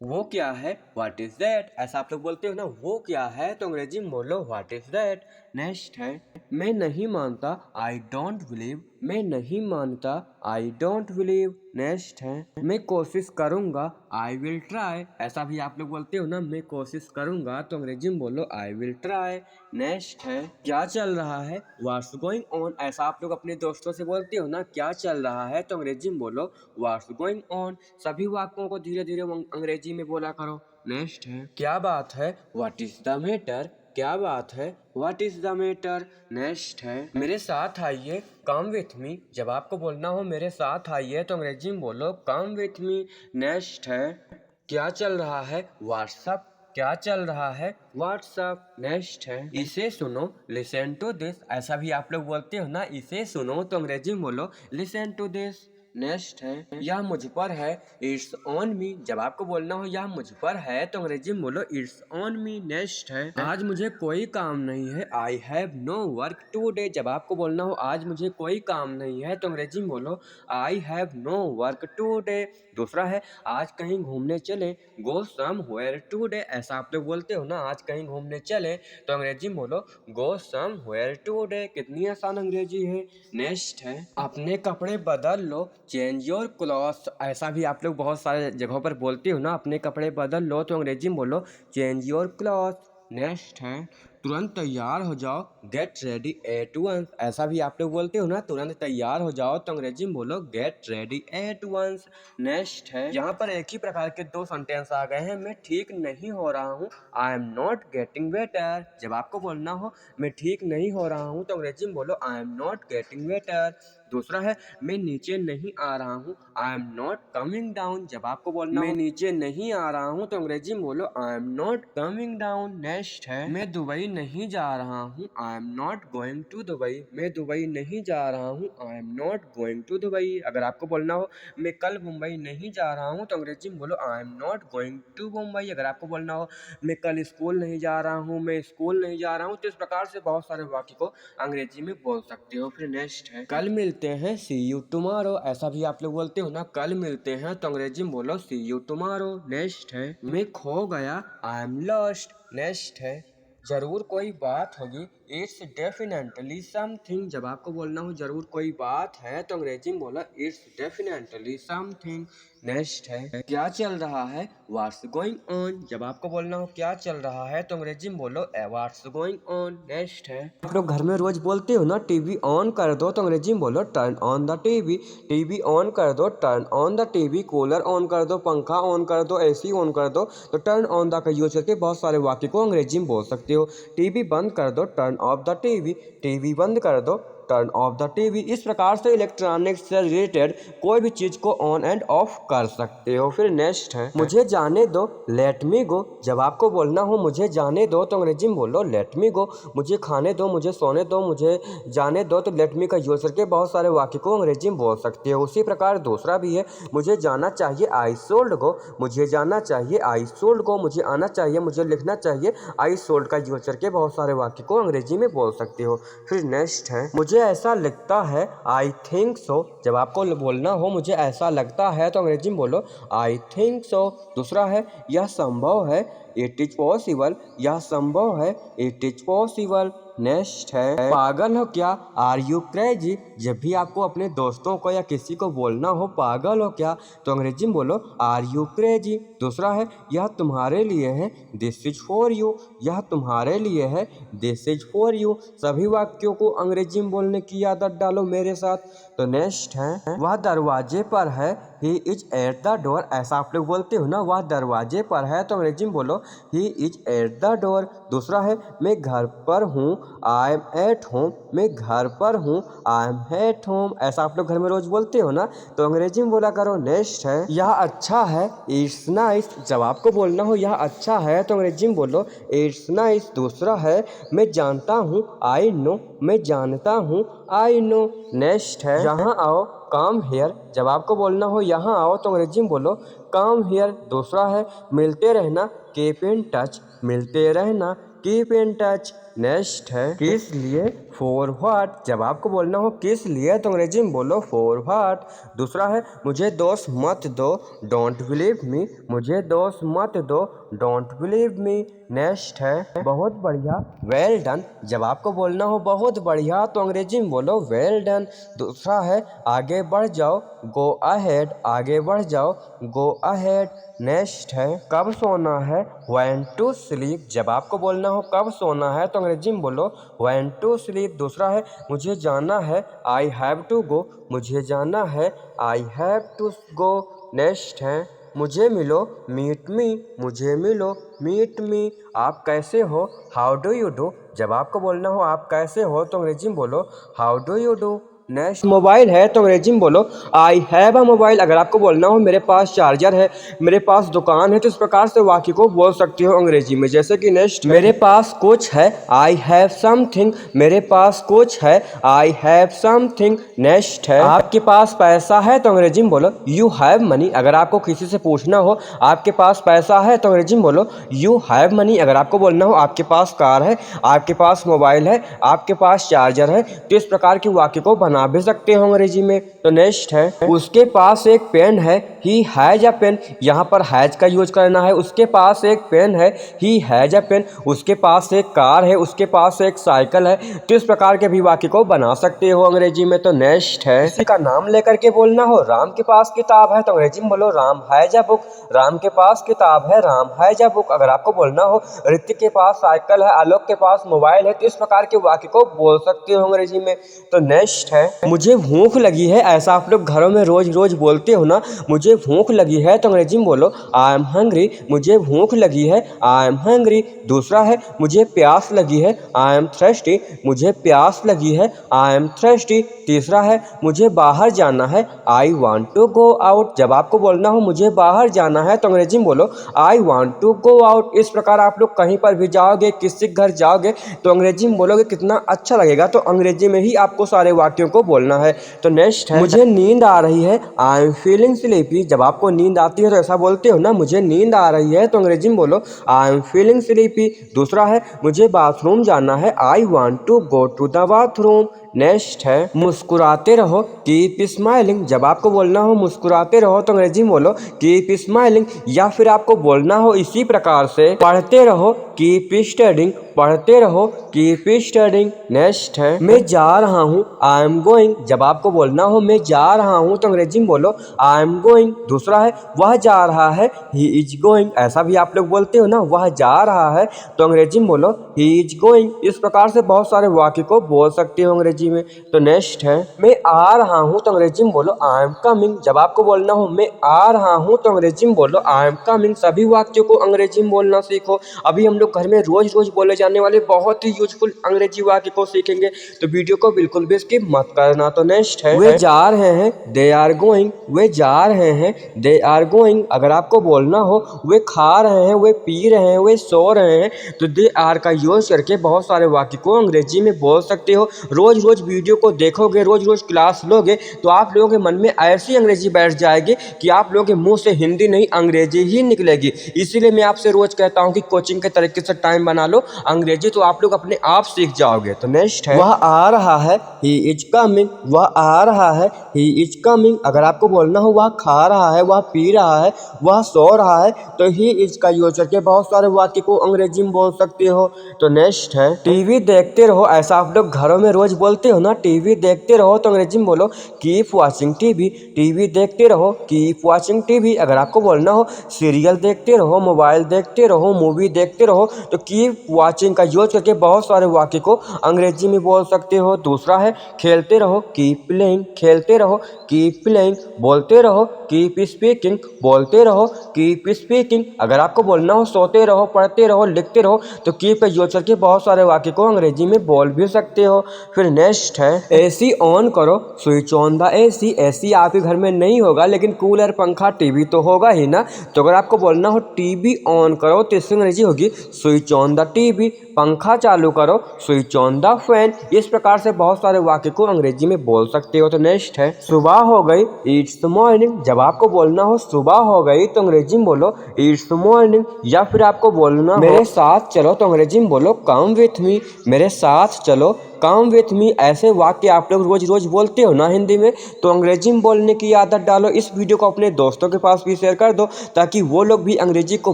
वो क्या है, व्हाट इज दैट। ऐसा आप लोग बोलते हो ना, वो क्या है, तो अंग्रेजी में बोलो व्हाट इज दैट। नेक्स्ट है मैं नहीं मानता, आई डोंट बिलीव। मैं नहीं मानता, आई डोंट बिलीव। नेक्स्ट है मैं कोशिश करूंगा, आई विल ट्राई। ऐसा भी आप लोग बोलते हो ना, मैं कोशिश करूंगा, तो अंग्रेजी में बोलो आई विल ट्राई। नेक्स्ट है क्या चल रहा है, व्हाट्स गोइंग ऑन। ऐसा आप लोग अपने दोस्तों से बोलते हो ना, क्या चल रहा है, तो अंग्रेजी में बोलो व्हाट्स गोइंग ऑन। सभी वाक्यों को धीरे धीरे अंग्रेजी में बोला करो। नेक्स्ट है क्या बात है, व्हाट इज द मैटर। क्या बात है, what is the matter. Next है मेरे साथ आइए, कम विथ मी। जब आपको बोलना हो मेरे साथ आइए, तो अंग्रेजी में बोलो कम विथ मी। नेक्स्ट है क्या चल रहा है, व्हाट्सअप। क्या चल रहा है, व्हाट्सअप। नेक्स्ट है इसे सुनो, लिसन टू दिस। ऐसा भी आप लोग बोलते हो ना, इसे सुनो, तो अंग्रेजी में बोलो लिसन टू दिस। नेक्स्ट है यह मुझ पर है, इट्स ऑन मी। जब आपको बोलना हो यह मुझ पर है, तो अंग्रेजी में बोलो इट्स ऑन मी। नेक्स्ट है आज मुझे कोई काम नहीं है, I have no work today. जब आपको बोलना हो आज मुझे कोई काम नहीं है, तो अंग्रेजी में बोलो I have no work today. दूसरा है आज कहीं घूमने चले, गो समवेयर टुडे। ऐसा आप लोग बोलते हो ना, आज कहीं घूमने चले, तो अंग्रेजी में बोलो गो समवेयर टुडे। कितनी आसान अंग्रेजी है। नेक्स्ट है अपने कपड़े बदल लो, चेंज योर क्लॉथ। ऐसा भी आप लोग बहुत सारे जगहों पर बोलते हो ना, अपने कपड़े बदल लो, तो अंग्रेजी में बोलो चेंज योर क्लॉथ। नेक्स्ट है तुरंत तैयार हो जाओ, गेट रेडी एट वंस। ऐसा भी आप लोग बोलते हो ना, तुरंत तैयार हो जाओ, तो अंग्रेजी में बोलो get ready at once. Next है, यहाँ पर एक ही प्रकार के दो सेंटेंस आ गए हैं। मैं ठीक नहीं हो रहा हूँ, I am not getting better. जब आपको बोलना हो मैं ठीक नहीं हो रहा हूँ, तो अंग्रेजी में बोलो I am not getting better. दूसरा है, मैं नीचे नहीं आ रहा हूँ, I am not coming down. जब आपको बोलना मैं नीचे नहीं आ रहा हूँ, तो अंग्रेजी में बोलो I am not coming down. Next है, मैं दुबई नहीं जा रहा हूँ, I am not going to Dubai. मैं दुबई नहीं जा रहा हूँ, I am not going to Dubai. अगर आपको बोलना हो मैं कल मुंबई नहीं जा रहा हूँ, तो अंग्रेजी में बोलो I am not going to Mumbai. अगर आपको बोलना हो मैं कल स्कूल नहीं जा रहा हूँ, मैं स्कूल नहीं जा रहा हूँ, तो इस प्रकार से बहुत सारे वाक्य को अंग्रेजी में बोल सकते हो। फिर नेक्स्ट है, कल मिलते हैं, सी यू टुमारो। ऐसा भी आप लोग बोलते हो ना, कल मिलते हैं, तो अंग्रेजी में बोलो सी यू टुमारो। नेक्स्ट है, मैं खो गया, आई एम लॉस्ट। नेक्स्ट है, जरूर कोई बात होगी, इट्स डेफिनेटली समथिंग। जब आपको बोलना हो जरूर कोई बात है, तो अंग्रेजी में बोला इट्स डेफिनेटली समथिंग। नेक्स्ट है, क्या चल रहा है, व्हाट्स गोइंग ऑन। जब आपको बोलना हो क्या चल रहा है, तो अंग्रेजी में बोलो व्हाट्स गोइंग ऑन। नेक्स्ट है, आप लोग घर में रोज बोलते हो ना टीवी ऑन कर दो, तो अंग्रेजी में बोलो turn on the TV. TV on कर दो, turn on the TV. Cooler on कर दो, पंखा ऑन कर दो, एसी ऑन कर दो। तो टर्न ऑन द का यूज करके बहुत सारे वाक्य को अंग्रेजी में बोल सकते हो। टीवी बंद कर दो, turn off the TV. TV बंद कर दो, टर्न ऑफ द टीवी। इस प्रकार से इलेक्ट्रॉनिक्स से रिलेटेड कोई भी चीज को ऑन एंड ऑफ कर सकते हो। फिर नेक्स्ट है, मुझे जाने दो, लेट मी गो। जब आपको बोलना हो मुझे जाने दो, तो अंग्रेजी में बोलो लेट मी गो। मुझे खाने दो, मुझे सोने दो, मुझे जाने दो, तो लेट मी का यूज करके बहुत सारे वाक्य को अंग्रेजी में बोल सकते हो। उसी प्रकार दूसरा भी है, मुझे जाना चाहिए, आई सोल्ड गो। मुझे जाना चाहिए, आई सोल्ड गो। मुझे आना चाहिए, मुझे लिखना चाहिए, आई सोल्ड का यूज करके बहुत सारे वाक्य को अंग्रेजी में बोल सकते हो। फिर नेक्स्ट है, मुझे ऐसा लगता है, आई थिंक सो। जब आपको बोलना हो मुझे ऐसा लगता है, तो अंग्रेजी में बोलो आई थिंक सो। दूसरा है, यह संभव है, इट इज पॉसिबल। यह संभव है, इट इज पॉसिबल। नेक्स्ट है, पागल हो क्या, आर यू क्रेजी। जब भी आपको अपने दोस्तों को या किसी को बोलना हो पागल हो क्या, तो अंग्रेजी में बोलो आर यू क्रेजी। दूसरा है, यह तुम्हारे लिए है, दिस इज फॉर यू। यह तुम्हारे लिए है, दिस इज फॉर यू। सभी वाक्यों को अंग्रेजी में बोलने की आदत डालो मेरे साथ। तो नेक्स्ट है, वह दरवाजे पर है, he is at the door. ऐसा आप लोग बोलते हो ना, वह दरवाजे पर है, तो अंग्रेजी में बोलो he is at the door. दूसरा है, मैं घर पर हूँ, आई एम एट होम। मैं घर पर हूँ, आई एम एट होम। ऐसा आप लोग घर में रोज बोलते हो ना, तो अंग्रेजी में बोला करो। नेक्स्ट है, यह अच्छा है, इट्स नाइस। जब आपको बोलना हो यह अच्छा है, तो अंग्रेजी में बोलो इट्स नाइस। दूसरा है, मैं जानता हूँ, आई नो। मैं जानता हूँ, आई नो। नेक्स्ट है, यहाँ आओ, कम हेयर। जब आपको बोलना हो यहाँ आओ, तो अंग्रेजी में बोलो कम हेयर। दूसरा है, मिलते रहना, कीप इन टच। मिलते रहना, कीप इन टच। नेक्स्ट है, किस लिए, फॉर व्हाट। जब आपको बोलना हो किस लिए, तो अंग्रेजी में बोलो फॉर व्हाट। दूसरा है, मुझे दोष मत दो, डोंट बिलीव मी। मुझे दोष मत दो, डोंट बिलीव मी। नेक्स्ट है, बहुत बढ़िया, वेल डन। जब आपको बोलना हो बहुत बढ़िया, तो अंग्रेजी में बोलो वेल डन। दूसरा है, आगे बढ़ जाओ, गो अहेड। आगे बढ़ जाओ, गो अहेड। नेक्स्ट है, कब सोना है, व्हेन टू स्लीप। जब आपको बोलना हो कब सोना है, तो अंग्रेजी में बोलो व्हेन टू स्लीप। दूसरा है, मुझे जाना है, आई हैव टू गो। मुझे जाना है, I have to go. Next है, मुझे मिलो, मीट मी। मुझे मिलो, मीट मी। आप कैसे हो, हाउ डू यू डू। जब आपको बोलना हो आप कैसे हो, तो अंग्रेजी में बोलो how do you do. Next, mobile है, तो अंग्रेजी में बोलो आई हैव अ मोबाइल। अगर आपको बोलना हो मेरे पास चार्जर है, मेरे पास दुकान है, तो इस प्रकार से वाक्य को बोल सकते हो अंग्रेजी में। जैसे कि नेक्स्ट, मेरे पास कुछ है, आई हैव समथिंग। मेरे पास कुछ है, आई हैव समथिंग। नेक्स्ट है, आपके पास पैसा है, तो अंग्रेजी में बोलो यू हैव मनी। अगर आपको किसी से पूछना हो आपके पास पैसा है, तो अंग्रेजी में बोलो यू हैव मनी। अगर आपको बोलना हो आपके पास कार है, आपके पास मोबाइल है, आपके पास चार्जर है, तो इस प्रकार के वाक्य को बना बना भी सकते हो अंग्रेजी में। तो नेक्स्ट है, उसके पास एक पेन है, ही हैज अ पेन। यहाँ पर हैज का यूज करना है। उसके पास एक पेन है, ही हैज अ पेन। उसके पास एक कार है, उसके पास एक साइकिल है। तो इस प्रकार के भी वाक्य को बना सकते हो अंग्रेजी में। तो नेक्स्ट है, किसी का नाम लेकर के बोलना हो, राम के पास किताब है तो अंग्रेजी में बोलो Ram has a book. Ram के पास किताब है, राम हैज अ बुक। अगर आपको बोलना हो ऋतिक के पास साइकिल है, आलोक के पास मोबाइल है, तो इस प्रकार के वाक्य को बोल सकते हो अंग्रेजी में। तो नेक्स्ट है, मुझे भूख लगी है। ऐसा आप लोग घरों में रोज रोज बोलते हो ना, मुझे भूख लगी है तो अंग्रेजी में बोलो आई एम हंग्री। मुझे भूख लगी है, आई एम हंग्री। दूसरा है, मुझे प्यास लगी है, आई एम थ्रस्टी। मुझे प्यास लगी है, आई एम थ्रस्टी। तीसरा है, मुझे बाहर जाना है, I want to go out. जब आपको बोलना हो मुझे बाहर जाना है तो अंग्रेजी में बोलो I want to go out. इस प्रकार आप लोग कहीं पर भी जाओगे, किसी घर जाओगे तो अंग्रेजी में बोलोगे, कितना अच्छा लगेगा। तो अंग्रेजी में ही आपको सारे वाक्यों को बोलना है। तो नेक्स्ट है, मुझे नींद आ रही है, आई एम फीलिंग स्लीपी। जब आपको नींद आती है तो ऐसा बोलते हो ना, मुझे नींद आ रही है तो अंग्रेजी में बोलो आई एम फीलिंग स्लीपी। दूसरा है, मुझे बाथरूम जाना है, I want to go to the bathroom. Next है, मुस्कुराते रहो, कीप स्माइलिंग। जब आपको बोलना हो मुस्कुराते रहो तो अंग्रेजी में बोलो कीप स्माइलिंग। या फिर आपको बोलना हो इसी प्रकार से, पढ़ते रहो, कीप स्टडिंग। पढ़ते रहो, कीप स्टडिंग। नेक्स्ट है, मैं जा रहा हूँ, आई एम गोइंग। जब आपको बोलना हो मैं जा रहा हूँ तो अंग्रेजी में बोलो आई एम गोइंग। दूसरा है, वह जा रहा है, ही इज गोइंग। ऐसा भी आप लोग बोलते हो ना, वह जा रहा है तो अंग्रेजी में बोलो ही इज गोइंग। इस प्रकार से बहुत सारे वाक्य को बोल सकते हो अंग्रेजी में। तो नेक्स्ट है, मैं आ रहा हूँ तो अंग्रेजी में बोलो आई एम कमिंग। जब आपको बोलना हो मैं आ रहा हूँ तो अंग्रेजी में बोलो आई एम कमिंग। सभी वाक्यों को अंग्रेजी में बोलना सीखो। अभी हम लोग घर में रोज रोज बोले जाने वाले बहुत ही यूजफुल अंग्रेजी वाक्य को सीखेंगे, तो वीडियो को बिल्कुल भी स्किप मत करना। तो नेक्स्ट है, वे जा रहे हैं, दे आर गोइंग। वे जा रहे हैं, दे आर गोइंग। अगर आपको बोलना हो वे खा रहे हैं, वे पी रहे हैं, वे सो रहे हैं, तो दे आर का यूज करके बहुत सारे वाक्य को अंग्रेजी में बोल सकते हो। रोज रोज वीडियो को देखोगे, रोज रोज क्लास लोगे तो आप लोगों के मन में ऐसी अंग्रेजी बैठ जाएगी कि आप लोगों के मुंह से हिंदी नहीं अंग्रेजी ही निकलेगी। इसीलिए मैं आपसे रोज कहता हूँ कि कोचिंग के तरीके से टाइम बना लो अंग्रेजी, तो आप लोग अपने आप सीख जाओगे। तो नेक्स्ट है, वह आ रहा है, ही इज कमिंग। वह आ रहा है, ही इज कमिंग। अगर आपको बोलना हो वह खा रहा है, वह पी रहा है, वह सो रहा है, तो ही इज का यूज करके बहुत सारे वाक्य को अंग्रेजी में बोल सकते हो। तो नेक्स्ट है, टीवी देखते रहो। ऐसा आप लोग घरों में रोज बोलते हो ना, टीवी देखते रहो तो अंग्रेजी में बोलो कीप वॉचिंग टीवी। टीवी देखते रहो, कीप वॉचिंग टीवी। अगर आपको बोलना हो सीरियल देखते रहो, मोबाइल देखते रहो, मूवी देखते रहो, तो कीप वॉचिंग का यूज करके बहुत सारे वाक्य को अंग्रेजी में बोल सकते हो। दूसरा है, खेलते रहो, कीप प्लेइंग। खेलते रहो, कीप प्लेइंग। बोलते रहो, कीप स्पीकिंग। बोलते रहो, कीप स्पीकिंग। अगर आपको बोलना हो सोते रहो, पढ़ते रहो, लिखते रहो, तो कीप का यूज करके बहुत सारे वाक्य को अंग्रेजी में बोल भी सकते हो। फिर नेक्स्ट है, एसी ऑन करो, switch on the AC. AC आपके घर में नहीं होगा लेकिन कूलर, पंखा, टीवी तो होगा ही ना। तो अगर आपको बोलना हो टीवी ऑन करो तो इसकी अंग्रेजी होगी स्विच ऑन द टीवी। पंखा चालू करो, स्विच ऑन द फैन। इस प्रकार से बहुत सारे वाक्य को अंग्रेजी में बोल सकते हो। तो नेक्स्ट है, सुबह हो गई, इट्स मॉर्निंग। जब आपको बोलना हो सुबह हो गई तो अंग्रेजी में बोलो इट्स मॉर्निंग। या फिर आपको बोलना हो मेरे साथ चलो तो अंग्रेजी में बोलो कम विथ मी। मेरे साथ चलो, कम विथ मी। ऐसे वाक्य आप लोग रोज रोज बोलते हो ना हिंदी में, तो अंग्रेजी में बोलने की आदत डालो। इस वीडियो को अपने दोस्तों के पास भी शेयर कर दो ताकि वो लोग भी अंग्रेजी को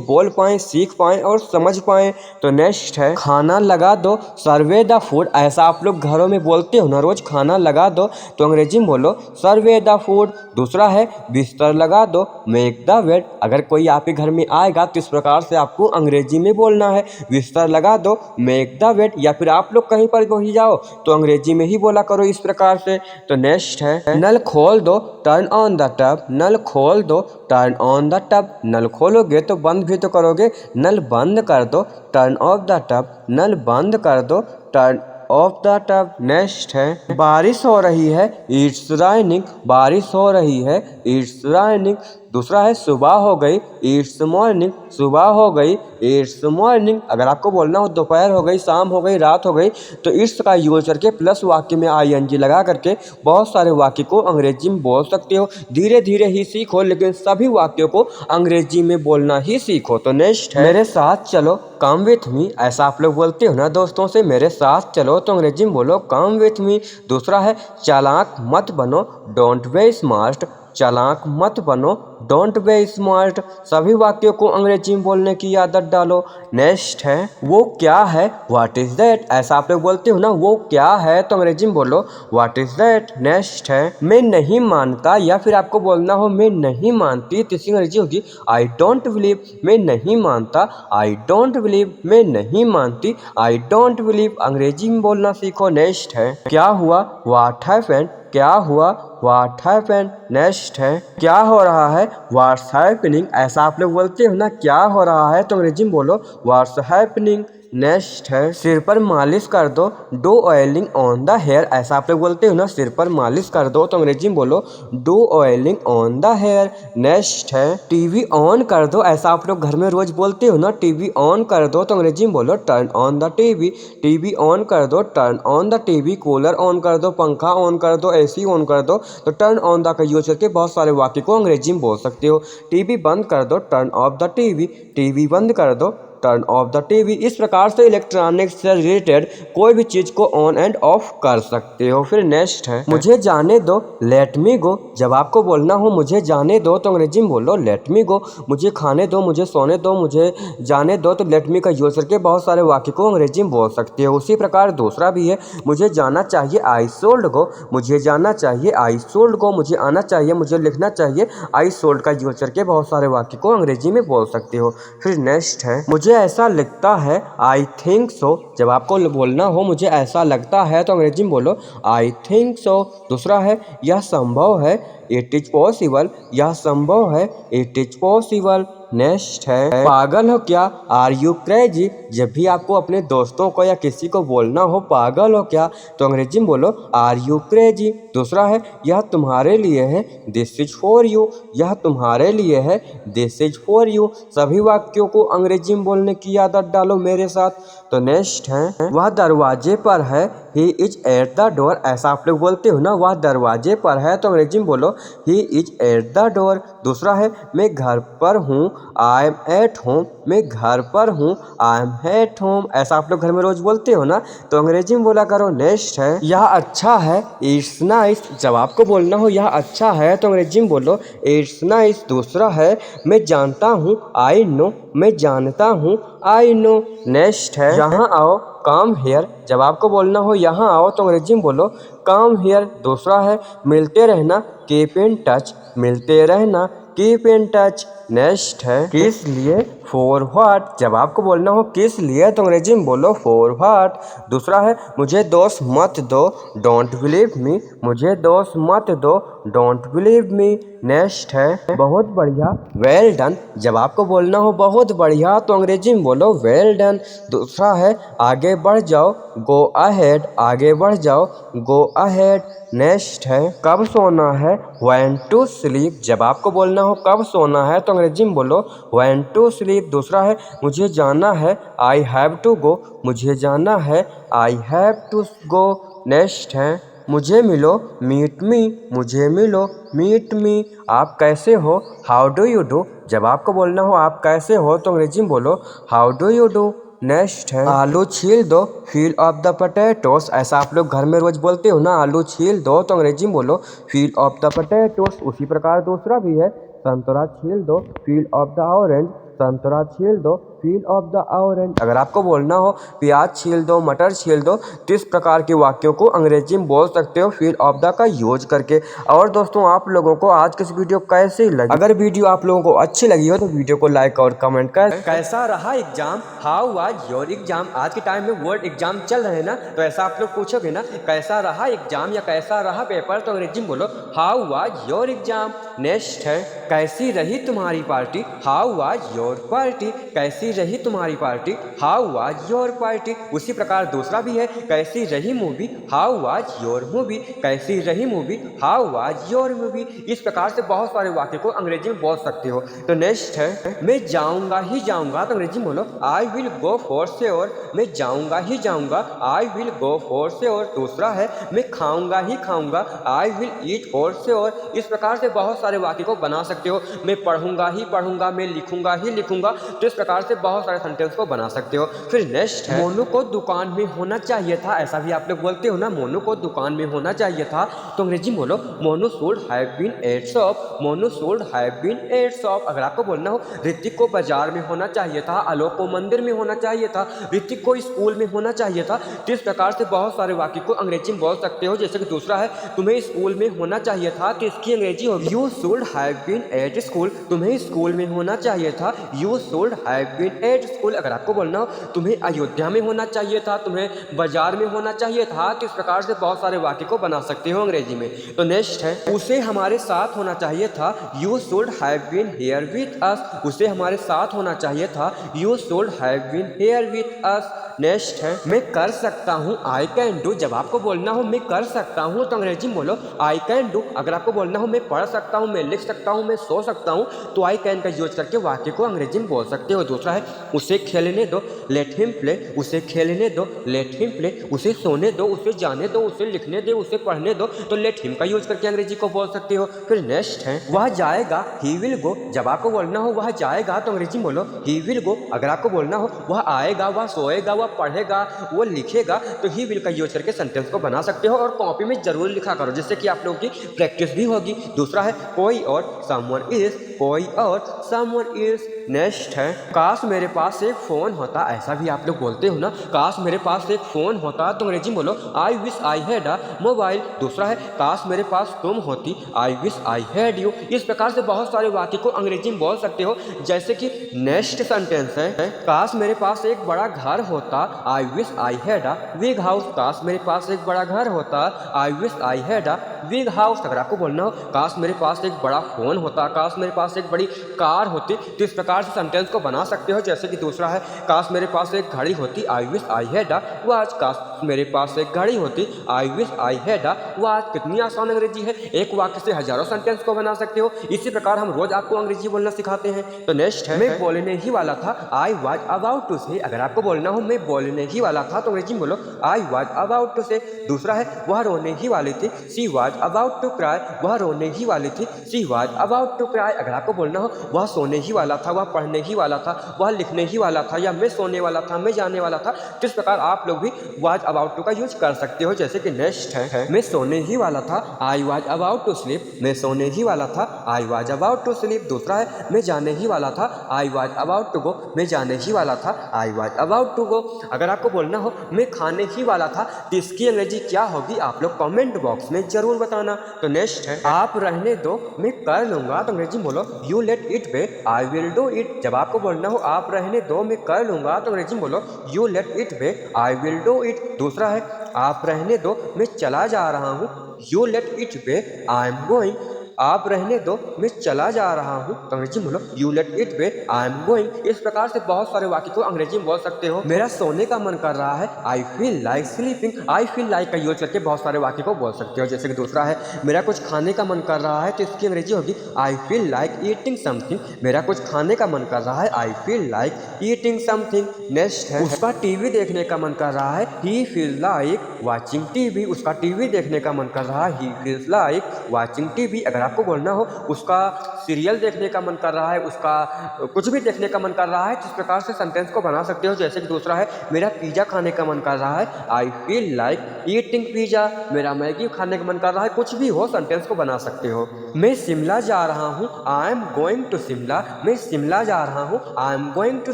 बोल पाएं, सीख पाएं और समझ पाएं। तो नेक्स्ट है, खाना लगा दो, सर्वे द फूड। ऐसा आप लोग घरों में बोलते हो ना रोज, खाना लगा दो तो अंग्रेजी में बोलो सर्वे द फूड। दूसरा है, बिस्तर लगा दो, मेक द बेड। अगर कोई आपके घर में आएगा तो इस प्रकार से आपको अंग्रेजी में बोलना है, बिस्तर लगा दो, मेक द बेड। या फिर आप लोग कहीं पर पहुंच जाओ तो अंग्रेजी में ही बोला करो इस प्रकार से। तो नेक्स्ट है, नल खोल दो, टर्न ऑन द टैप। नल खोल दो, टर्न ऑन द टैप। नल खोलोगे तो बंद भी तो करोगे, नल बंद कर दो, टर्न ऑफ द टैप। नल बंद कर दो, turn off the tap. Next है, बारिश हो रही है, इट्स राइनिंग। बारिश हो रही है, इट्स राइनिंग। दूसरा है सुबह हो गई, इट्स मॉर्निंग, सुबह हो गई, इट्स मॉर्निंग। अगर आपको बोलना हो दोपहर हो गई, शाम हो गई, रात हो गई, तो इट्स का यूज करके प्लस वाक्य में ING लगा करके बहुत सारे वाक्य को अंग्रेजी में बोल सकते हो। धीरे धीरे ही सीखो, लेकिन सभी वाक्यों को अंग्रेजी में बोलना ही सीखो। तो नेक्स्ट है मेरे साथ चलो, कम विथ मी। ऐसा आप लोग बोलते हो ना दोस्तों से, मेरे साथ चलो, तो अंग्रेजी में बोलो कम विथ मी। दूसरा है चालाक मत बनो, डोंट बी स्मार्ट, चालाक मत बनो, डोंट बी स्मार्ट। सभी वाक्यों को अंग्रेजी में बोलने की आदत डालो। नेक्स्ट है वो क्या है, व्हाट इज दैट। ऐसा आप लोग बोलते हो ना, वो क्या है, तो अंग्रेजी में बोलो व्हाट इज दैट। नेक्स्ट है मैं नहीं मानता, या फिर आपको बोलना हो मैं नहीं मानती, तो इसकी अंग्रेजी होगी आई डोंट बिलीव। मैं नहीं मानता, आई डोंट बिलीव। मैं नहीं मानती, आई डोंट बिलीव। अंग्रेजी में बोलना सीखो। नेक्स्ट है क्या हुआ, व्हाट हैपेंड, क्या हुआ, व्हाट हैपेंड। नेक्स्ट है क्या हो रहा है, व्हाट्स हैपनिंग। ऐसा आप लोग बोलते हो ना, क्या हो रहा है, तो अंग्रेजी में बोलो व्हाट्स हैपनिंग। नेक्स्ट है सिर पर मालिश कर दो, do oiling on the hair. ऐसा आप लोग बोलते हो ना, सिर पर मालिश कर दो, तो अंग्रेजी में बोलो do oiling on the hair. Next है टीवी ऑन कर दो। ऐसा आप लोग घर में रोज बोलते हो ना, टीवी ऑन कर दो, तो अंग्रेजी में बोलो turn on the TV. TV on कर दो, turn on the TV. Cooler on कर दो, पंखा ऑन कर दो, AC ऑन कर दो। तो टर्न ऑन द का यूज करके बहुत सारे वाक्य को अंग्रेजी में बोल सकते हो। टीवी बंद कर दो, turn off the TV. TV बंद कर दो, टर्न ऑफ द टीवी। इस प्रकार से इलेक्ट्रॉनिक्स से रिलेटेड कोई भी चीज को ऑन एंड ऑफ कर सकते हो। फिर नेक्स्ट है मुझे जाने दो, लेट मी गो। जब आपको बोलना हो मुझे जाने दो, तो अंग्रेजी में बोलो लेट मी गो। मुझे खाने दो, मुझे सोने दो, मुझे जाने दो, तो लेट मी का यूज करके बहुत सारे वाक्य को अंग्रेजी में बोल सकते हो। उसी प्रकार दूसरा भी है मुझे जाना चाहिए, आई सोल्ड गो। मुझे जाना चाहिए, आई सोल्ड गो। मुझे आना चाहिए, मुझे लिखना चाहिए, आई सोल्ड का यूज करके बहुत सारे वाक्य को अंग्रेजी में बोल सकते हो। फिर नेक्स्ट है मुझे ऐसा लगता है, आई थिंक सो। जब आपको बोलना हो मुझे ऐसा लगता है, तो अंग्रेजी में बोलो आई थिंक सो। दूसरा है यह संभव है, इट इज पॉसिबल। यह संभव है, इट इज पॉसिबल। नेक्स्ट है पागल हो क्या, आर यू क्रेजी। जब भी आपको अपने दोस्तों को या किसी को बोलना हो पागल हो क्या, तो अंग्रेजी में बोलो आर यू क्रेजी। दूसरा है यह तुम्हारे लिए है, दिस इज फॉर यू। यह तुम्हारे लिए है, दिस इज फॉर यू। सभी वाक्यों को अंग्रेजी में बोलने की आदत डालो मेरे साथ। तो नेक्स्ट है वह दरवाजे पर है, he is at the door. ऐसा आप लोग बोलते हो ना, वह दरवाजे पर है, तो अंग्रेजी में बोलो he is at the door. दूसरा है मैं घर पर हूँ, आई एम एट होम। मैं घर पर हूँ, आई एम एट होम। ऐसा आप लोग घर में रोज बोलते हो ना, तो अंग्रेजी में बोला करो। नेक्स्ट है यह अच्छा है, इट्स नाइस। जब आपको बोलना हो यह अच्छा है, तो अंग्रेजी में बोलो इट्स नाइस। दूसरा है मैं जानता हूँ, आई नो। मैं जानता हूँ, आई नो। नेक्स्ट है यहाँ आओ, कम हेयर। जब आपको बोलना हो यहाँ आओ, तो अंग्रेजी में बोलो कम हेयर। दूसरा है मिलते रहना, कीप इन टच। मिलते रहना, कीप इन टच। नेक्स्ट है किस लिए, फॉर व्हाट। जब आपको बोलना हो किस लिए, तो अंग्रेजी में बोलो फॉर व्हाट। दूसरा है मुझे दोष मत दो, डोंट बिलीव मी। मुझे दोष मत दो, डोंट बिलीव मी। नेक्स्ट है बहुत बढ़िया, वेल डन। जब आपको बोलना हो बहुत बढ़िया, तो अंग्रेजी में बोलो वेल डन। दूसरा है आगे बढ़ जाओ, गो अहेड। आगे बढ़ जाओ, गो अहेड। नेक्स्ट है कब सोना है, व्हेन टू स्लीप। जब आपको बोलना हो कब सोना है, तो अंग्रेजी में बोलो व्हेन टू स्लीप। दूसरा है मुझे जाना है, आई हैव टू गो। मुझे जाना है, I have to go. Next है मुझे मिलो, मीट मी। मुझे मिलो, मीट मी। आप कैसे हो, हाउ डू यू डू। जब आपको बोलना हो आप कैसे हो, तो अंग्रेजी में बोलो how do you do. Next है आलू छील दो, फील ऑफ द पोटैटोस। ऐसा आप लोग घर में रोज बोलते हो ना, आलू छील दो, तो अंग्रेजी में बोलो फील ऑफ द पोटैटोस। उसी प्रकार दूसरा भी है संतरा छील दो, फील ऑफ द ऑरेंज। संतरा छील दो, फील ऑफ द ऑरेंज। अगर आपको बोलना हो प्याज छील दो, मटर छील दो, तो इस प्रकार के वाक्यों को अंग्रेजी में बोल सकते हो फील ऑफ द का यूज करके। और दोस्तों आप लोगों को आज की इस वीडियो कैसी लगी, अगर वीडियो आप लोगों को अच्छी लगी हो तो वीडियो को लाइक और कमेंट कर। कैसा रहा exam, how was your exam. आज के टाइम में वर्ड एग्जाम चल रहे हैं ना, तो ऐसा आप लोग पूछोगे ना कैसा रहा एग्जाम या कैसा रहा पेपर, तो अंग्रेजी में बोलो how was your exam. Next है कैसी रही तुम्हारी party, how was your party. कैसी रही तुम्हारी party, how was your party. उसी प्रकार दूसरा भी है, कैसी रही movie, how was your movie. कैसी रही movie, how was your movie. इस प्रकार से बहुत सारे वाक्य को अंग्रेजी में बोल सकते हो। तो नेक्स्ट है, मैं जाऊंगा ही जाऊंगा, तो अंग्रेजी में बोलो I will go for sure. मैं जाऊंगा ही जाऊंगा, I will go for sure. दूसरा है, मैं खाऊंगा ही खाऊंगा, I will eat for sure. इस प्रकार से बहुत सारे वाक्य को बना सकते हो। मैं पढ़ूंगा ही पढ़ूंगा, मैं लिखूंगा ही लिखूंगा। तो इस प्रकार से बहुत सारे सेंटेंस को बना सकते हो। फिर नेक्स्ट है, मोनू को दुकान में होना चाहिए था। ऐसा भी आप लोग बोलते हो ना, मोनू को दुकान में होना चाहिए था। तो अंग्रेजी में बोलो Monu should have been at shop, Monu should have been at shop. अगर आपको बोलना हो ऋतिक को बाजार में होना चाहिए था, आलोक को मंदिर में होना चाहिए था, ऋतिक को स्कूल में होना चाहिए था। तो इस प्रकार से बहुत सारे वाक्य को अंग्रेजी में बोल सकते हो। जैसे कि दूसरा है, तुम्हें स्कूल में होना चाहिए था, तो इसकी अंग्रेजी होगी you should have been at school. तुम्हें स्कूल में होना चाहिए था, you should have been at school. अगर आपको बोलना हो तुम्हें अयोध्या में होना चाहिए था, तुम्हें बाजार में होना चाहिए था। तो इस प्रकार से बहुत सारे वाक्य को बना सकते हो अंग्रेजी में। तो नेक्स्ट है, उसे हमारे साथ होना चाहिए था, you should have been here with us. उसे हमारे साथ होना चाहिए था, you should have been here with us. Next है, मैं कर सकता हूँ, आई कैन डू। जब आपको बोलना हो मैं कर सकता हूँ, तो अंग्रेजी में बोलो आई कैन डू। अगर आपको बोलना हो मैं पढ़ सकता हूँ, मैं लिख सकता हूँ, मैं सो सकता हूँ, तो आई कैन का यूज करके वाक्य को अंग्रेजी में बोल सकते हो। दूसरा है, उसे खेलने दो, लेट हिम प्ले। उसे खेलने दो, लेट हिम प्ले। उसे सोने दो, उसे जाने दो, उसे लिखने दो, उसे पढ़ने दो, तो लेट हिम का यूज करके अंग्रेजी को बोल सकते हो। फिर नेक्स्ट है, वह जाएगा, ही विल गो। जब आपको बोलना हो वह जाएगा, तो अंग्रेजी में बोलो ही विल गो। अगर आपको बोलना हो वह आएगा, वह सोएगा, वह पढ़ेगा, वो लिखेगा, तो ही विल का यूज करके सेंटेंस को बना सकते हो। और कॉपी में जरूर लिखा करो, जिससे कि आप लोगों की प्रैक्टिस भी होगी। दूसरा है, कोई और, समवन इज। कोई और, समवन इज। नेक्स्ट है, काश मेरे पास एक फ़ोन होता। ऐसा भी आप लोग बोलते हो ना, काश मेरे पास एक फ़ोन होता, तो अंग्रेजी में बोलो I wish I had a mobile. दूसरा है, काश मेरे पास तुम होती, I wish I had you. इस प्रकार से बहुत सारे वाक्य को अंग्रेजी में बोल सकते हो। जैसे कि नेक्स्ट सेंटेंस है, काश मेरे पास एक बड़ा घर होता, I wish I had a big house. काश मेरे पास एक बड़ा घर होता, I wish I had a big house. अगर आपको बोलना हो काश मेरे पास एक बड़ा फ़ोन होता, काश मेरे पास एक बड़ी कार होती, तो इस प्रकार से सेंटेंस को बना सकते हो। जैसे कि दूसरा है, काश मेरे पास एक घड़ी होती, I wish I had a watch. काश मेरे पास एक घड़ी होती, I wish I had a watch. कितनी आसान अंग्रेजी है, एक वाक्य से हजारों सेंटेंस को बना सकते हो। इसी प्रकार हम रोज आपको अंग्रेजी बोलना सिखाते हैं। तो नेक्स्ट है, मैं बोलने ही वाला था, आई वाज अबाउट टू से। अगर आपको बोलना हो मैं बोलने ही वाला था, तो अंग्रेजी में बोलो आई वाज अबाउट टू से। दूसरा है, वह रोने ही वाली थी, she was about to cry. वह रोने ही वाली थी, she was about to cry. अगर आपको बोलना हो वह सोने ही वाला था, वह पढ़ने ही वाला था, वह लिखने ही वाला था, या मैं सोने वाला था, मैं जाने वाला था, तो इस प्रकार आप लोग भी वाज अबाउट टू का यूज कर सकते हो। जैसे कि नेक्स्ट है, मैं सोने ही वाला था, I was about to sleep. मैं सोने ही वाला था, I was about to sleep. दूसरा है, मैं जाने ही वाला था, I was about to go. मैं जाने ही वाला था, I was about to go. अगर आपको बोलना हो मैं खाने ही वाला था, तो इसकी अंग्रेजी क्या होगी, आप लोग कमेंट बॉक्स में जरूर बताना। तो नेक्स्ट है, आप रहने दो, मैं कर लूंगा, तो अंग्रेजी बोलो you let it be, I will do it. जब आपको बोलना हो आप रहने दो, मैं कर लूंगा, तो अंग्रेजी बोलो you let it be, I will do it. दूसरा है, आप रहने दो, मैं चला जा रहा हूँ, you let it be, I am going. आप रहने दो, मैं चला जा रहा हूँ, तो अंग्रेजी में बोलो you let it be, I am going. इस प्रकार से बहुत सारे वाक्य को अंग्रेजी में बोल सकते हो। मेरा सोने का मन कर रहा है, I feel like sleeping. I feel like का यूज करके बहुत सारे वाक्य को बोल सकते हो। जैसे कि दूसरा है, मेरा कुछ खाने का मन कर रहा है, तो इसकी अंग्रेजी होगी I feel like eating something. मेरा कुछ खाने का मन कर रहा है, I feel like eating something. Next है, उसका टीवी देखने का मन कर रहा है, ही फील लाइक वाचिंग टीवी। उसका टीवी देखने का मन कर रहा है, he feels like watching TV. अगर आपको बोलना हो उसका सीरियल देखने का मन कर रहा है, उसका कुछ भी देखने का मन कर रहा है, तो इस प्रकार से सेंटेंस को बना सकते हो। जैसे कि दूसरा है, मेरा पिज्जा खाने का मन कर रहा है, I feel like eating pizza. मेरा मैगी खाने का मन कर रहा है, कुछ भी हो सेंटेंस को बना सकते हो। मैं शिमला जा रहा हूँ, I am going to Shimla. मैं शिमला जा रहा हूँ, I am going to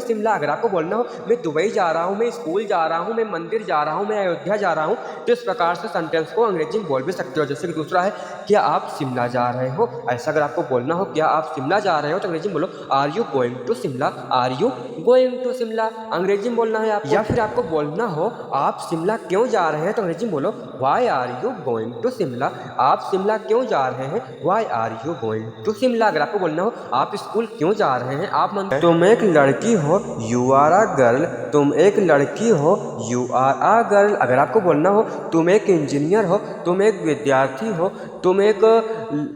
Shimla. अगर आपको बोलना हो मैं दुबई जा रहा हूँ, मैं स्कूल जा रहा हूँ, मैं मंदिर जा रहा हूँ, मैं अयोध्या जा रहा हूँ, तो इस प्रकार से सेंटेंस को अंग्रेजी में बोल भी सकते हो। जैसे कि दूसरा है, क्या आप शिमला जा रहे रहे हो, ऐसा अगर आपको बोलना हो क्या आप शिमला जा रहे हो तो अंग्रेजी में बोलो are you going to Shimla, are you going to Shimla अंग्रेजी में बोलना है आपको। या फिर आपको बोलना हो आप शिमला क्यों जा रहे हैं तो अंग्रेजी में बोलो why are you going to Shimla, आप शिमला क्यों जा रहे हैं, why are you going to Shimla. अगर आपको बोलना हो आप स्कूल क्यों जा रहे हैं, आप तुम एक लड़की हो, यू आर अ गर्ल, तुम एक लड़की हो, यू आर अ गर्ल। अगर आपको बोलना हो तुम एक इंजीनियर हो, तुम एक विद्यार्थी हो, तुम एक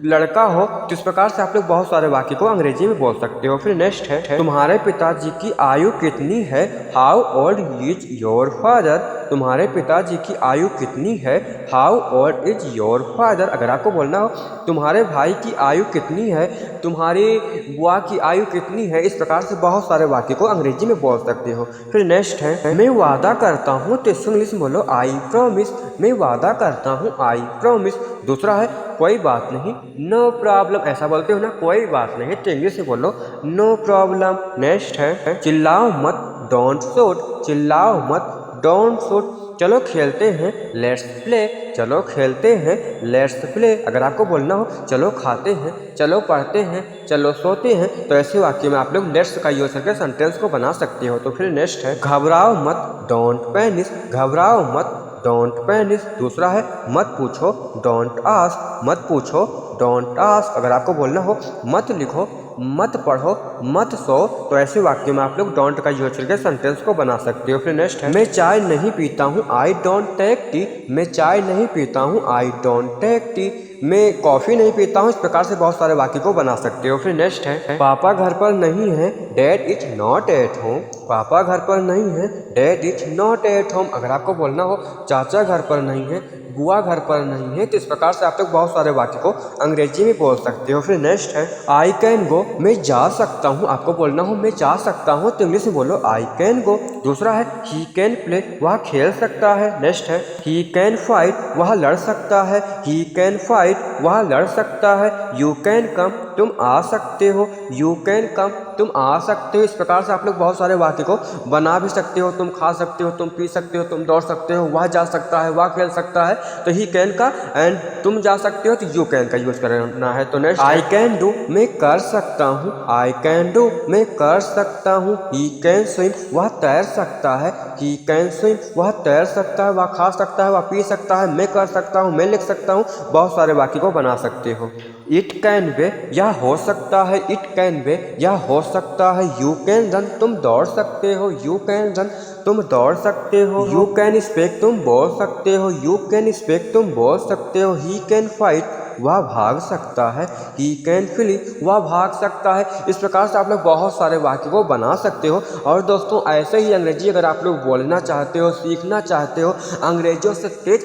लड़का हो, तो इस प्रकार से आप लोग बहुत सारे वाक्य को अंग्रेजी में बोल सकते हो। फिर नेक्स्ट है तुम्हारे पिताजी की आयु कितनी है, how old is your father, तुम्हारे पिताजी की आयु कितनी है, how old is your father. अगर आपको बोलना हो तुम्हारे भाई की आयु कितनी है, तुम्हारी बुआ की आयु कितनी है, इस प्रकार से बहुत सारे वाक्य को अंग्रेजी में बोल सकते हो। फिर नेक्स्ट है मैं वादा करता हूँ, तो इसको इंग्लिश में बोलो आई प्रॉमिस, मैं वादा करता हूँ, आई प्रॉमिस। दूसरा है कोई बात नहीं, नो प्रॉब्लम, ऐसा बोलते हो ना कोई बात नहीं, तो इंग्लिश में बोलो नो प्रॉब्लम। नेक्स्ट है चिल्लाओ मत, डोंट शूट, चिल्लाओ मत, डोंट शूट। चलो खेलते हैं, लेट्स प्ले, चलो खेलते हैं, लेट्स प्ले। अगर आपको बोलना हो चलो खाते हैं, चलो पढ़ते हैं, चलो सोते हैं, तो ऐसे वाक्य में आप लोग लेट्स का यूज करके सेंटेंस को बना सकते हो। तो फिर नेक्स्ट है घबराओ मत, डोंट पैनिक, घबराओ मत, डोंट पैनिक। दूसरा है मत पूछो, डोंट आस्क, मत पूछो, डोंट आस्क। अगर आपको बोलना हो मत लिखो, मत पढ़ो, मत सो, तो ऐसे वाक्य में आप लोग डोंट का यूज करके सेंटेंस को बना सकते हो। फिर नेक्स्ट है मैं चाय नहीं पीता हूँ, आई डोंट टेक टी, मैं चाय नहीं पीता हूँ, आई डोंट टेक टी, मैं कॉफ़ी नहीं पीता हूँ। इस प्रकार से बहुत सारे वाक्य को बना सकते हो। फिर नेक्स्ट है पापा घर पर नहीं है, dad is not at home, पापा घर पर नहीं है, dad is not at home. अगर आपको बोलना हो चाचा घर पर नहीं है, बुआ घर पर नहीं है, तो इस प्रकार से आप लोग बहुत सारे वाक्य को अंग्रेजी में बोल सकते हो। फिर नेक्स्ट है आई कैन गो, मैं जा सकता हूँ, आपको बोलना हो मैं जा सकता हूँ, तो इंग्लिश में बोलो आई कैन गो। दूसरा है ही कैन प्ले, वह खेल सकता है। नेक्स्ट है ही कैन फाइट, वह लड़ सकता है, ही कैन फाइट, वह लड़ सकता है। यू कैन कम, तुम आ सकते हो, यू कैन कम, तुम आ सकते हो। इस प्रकार से आप लोग बहुत सारे वाक्य को बना भी सकते हो। तुम खा सकते हो, तुम पी सकते हो, तुम दौड़ सकते हो, वह जा सकता है, वह खेल सकता है, तो ही कैन का, एंड तुम जा सकते हो तो यू कैन का यूज करना है। तो नेक्स्ट आई कैन डू, मैं कर सकता हूँ, आई कैन डू, मैं कर सकता हूँ। ही कैन स्विम, वह तैर सकता है, ही कैन स्विम, वह तैर सकता है, वह खा सकता है, वह पी सकता है, मैं कर सकता हूँ, मैं लिख सकता हूँ। बहुत सारे वाक्य को बना सकते हो। इट कैन बे, यह हो सकता है, इट कैन बे, यह हो सकता है। यू कैन रन, तुम दौड़ सकते हो, यू कैन रन, तुम दौड़ सकते हो। यू कैन स्पीक, तुम बोल सकते हो, यू कैन स्पीक, तुम बोल सकते हो। ही कैन फाइट, वह भाग सकता है, ही कैन फ्ली, वह भाग सकता है। इस प्रकार से आप लोग बहुत सारे वाक्य को बना सकते हो। और दोस्तों ऐसे ही अंग्रेजी अगर आप लोग बोलना चाहते हो, सीखना चाहते हो, अंग्रेजों से तेज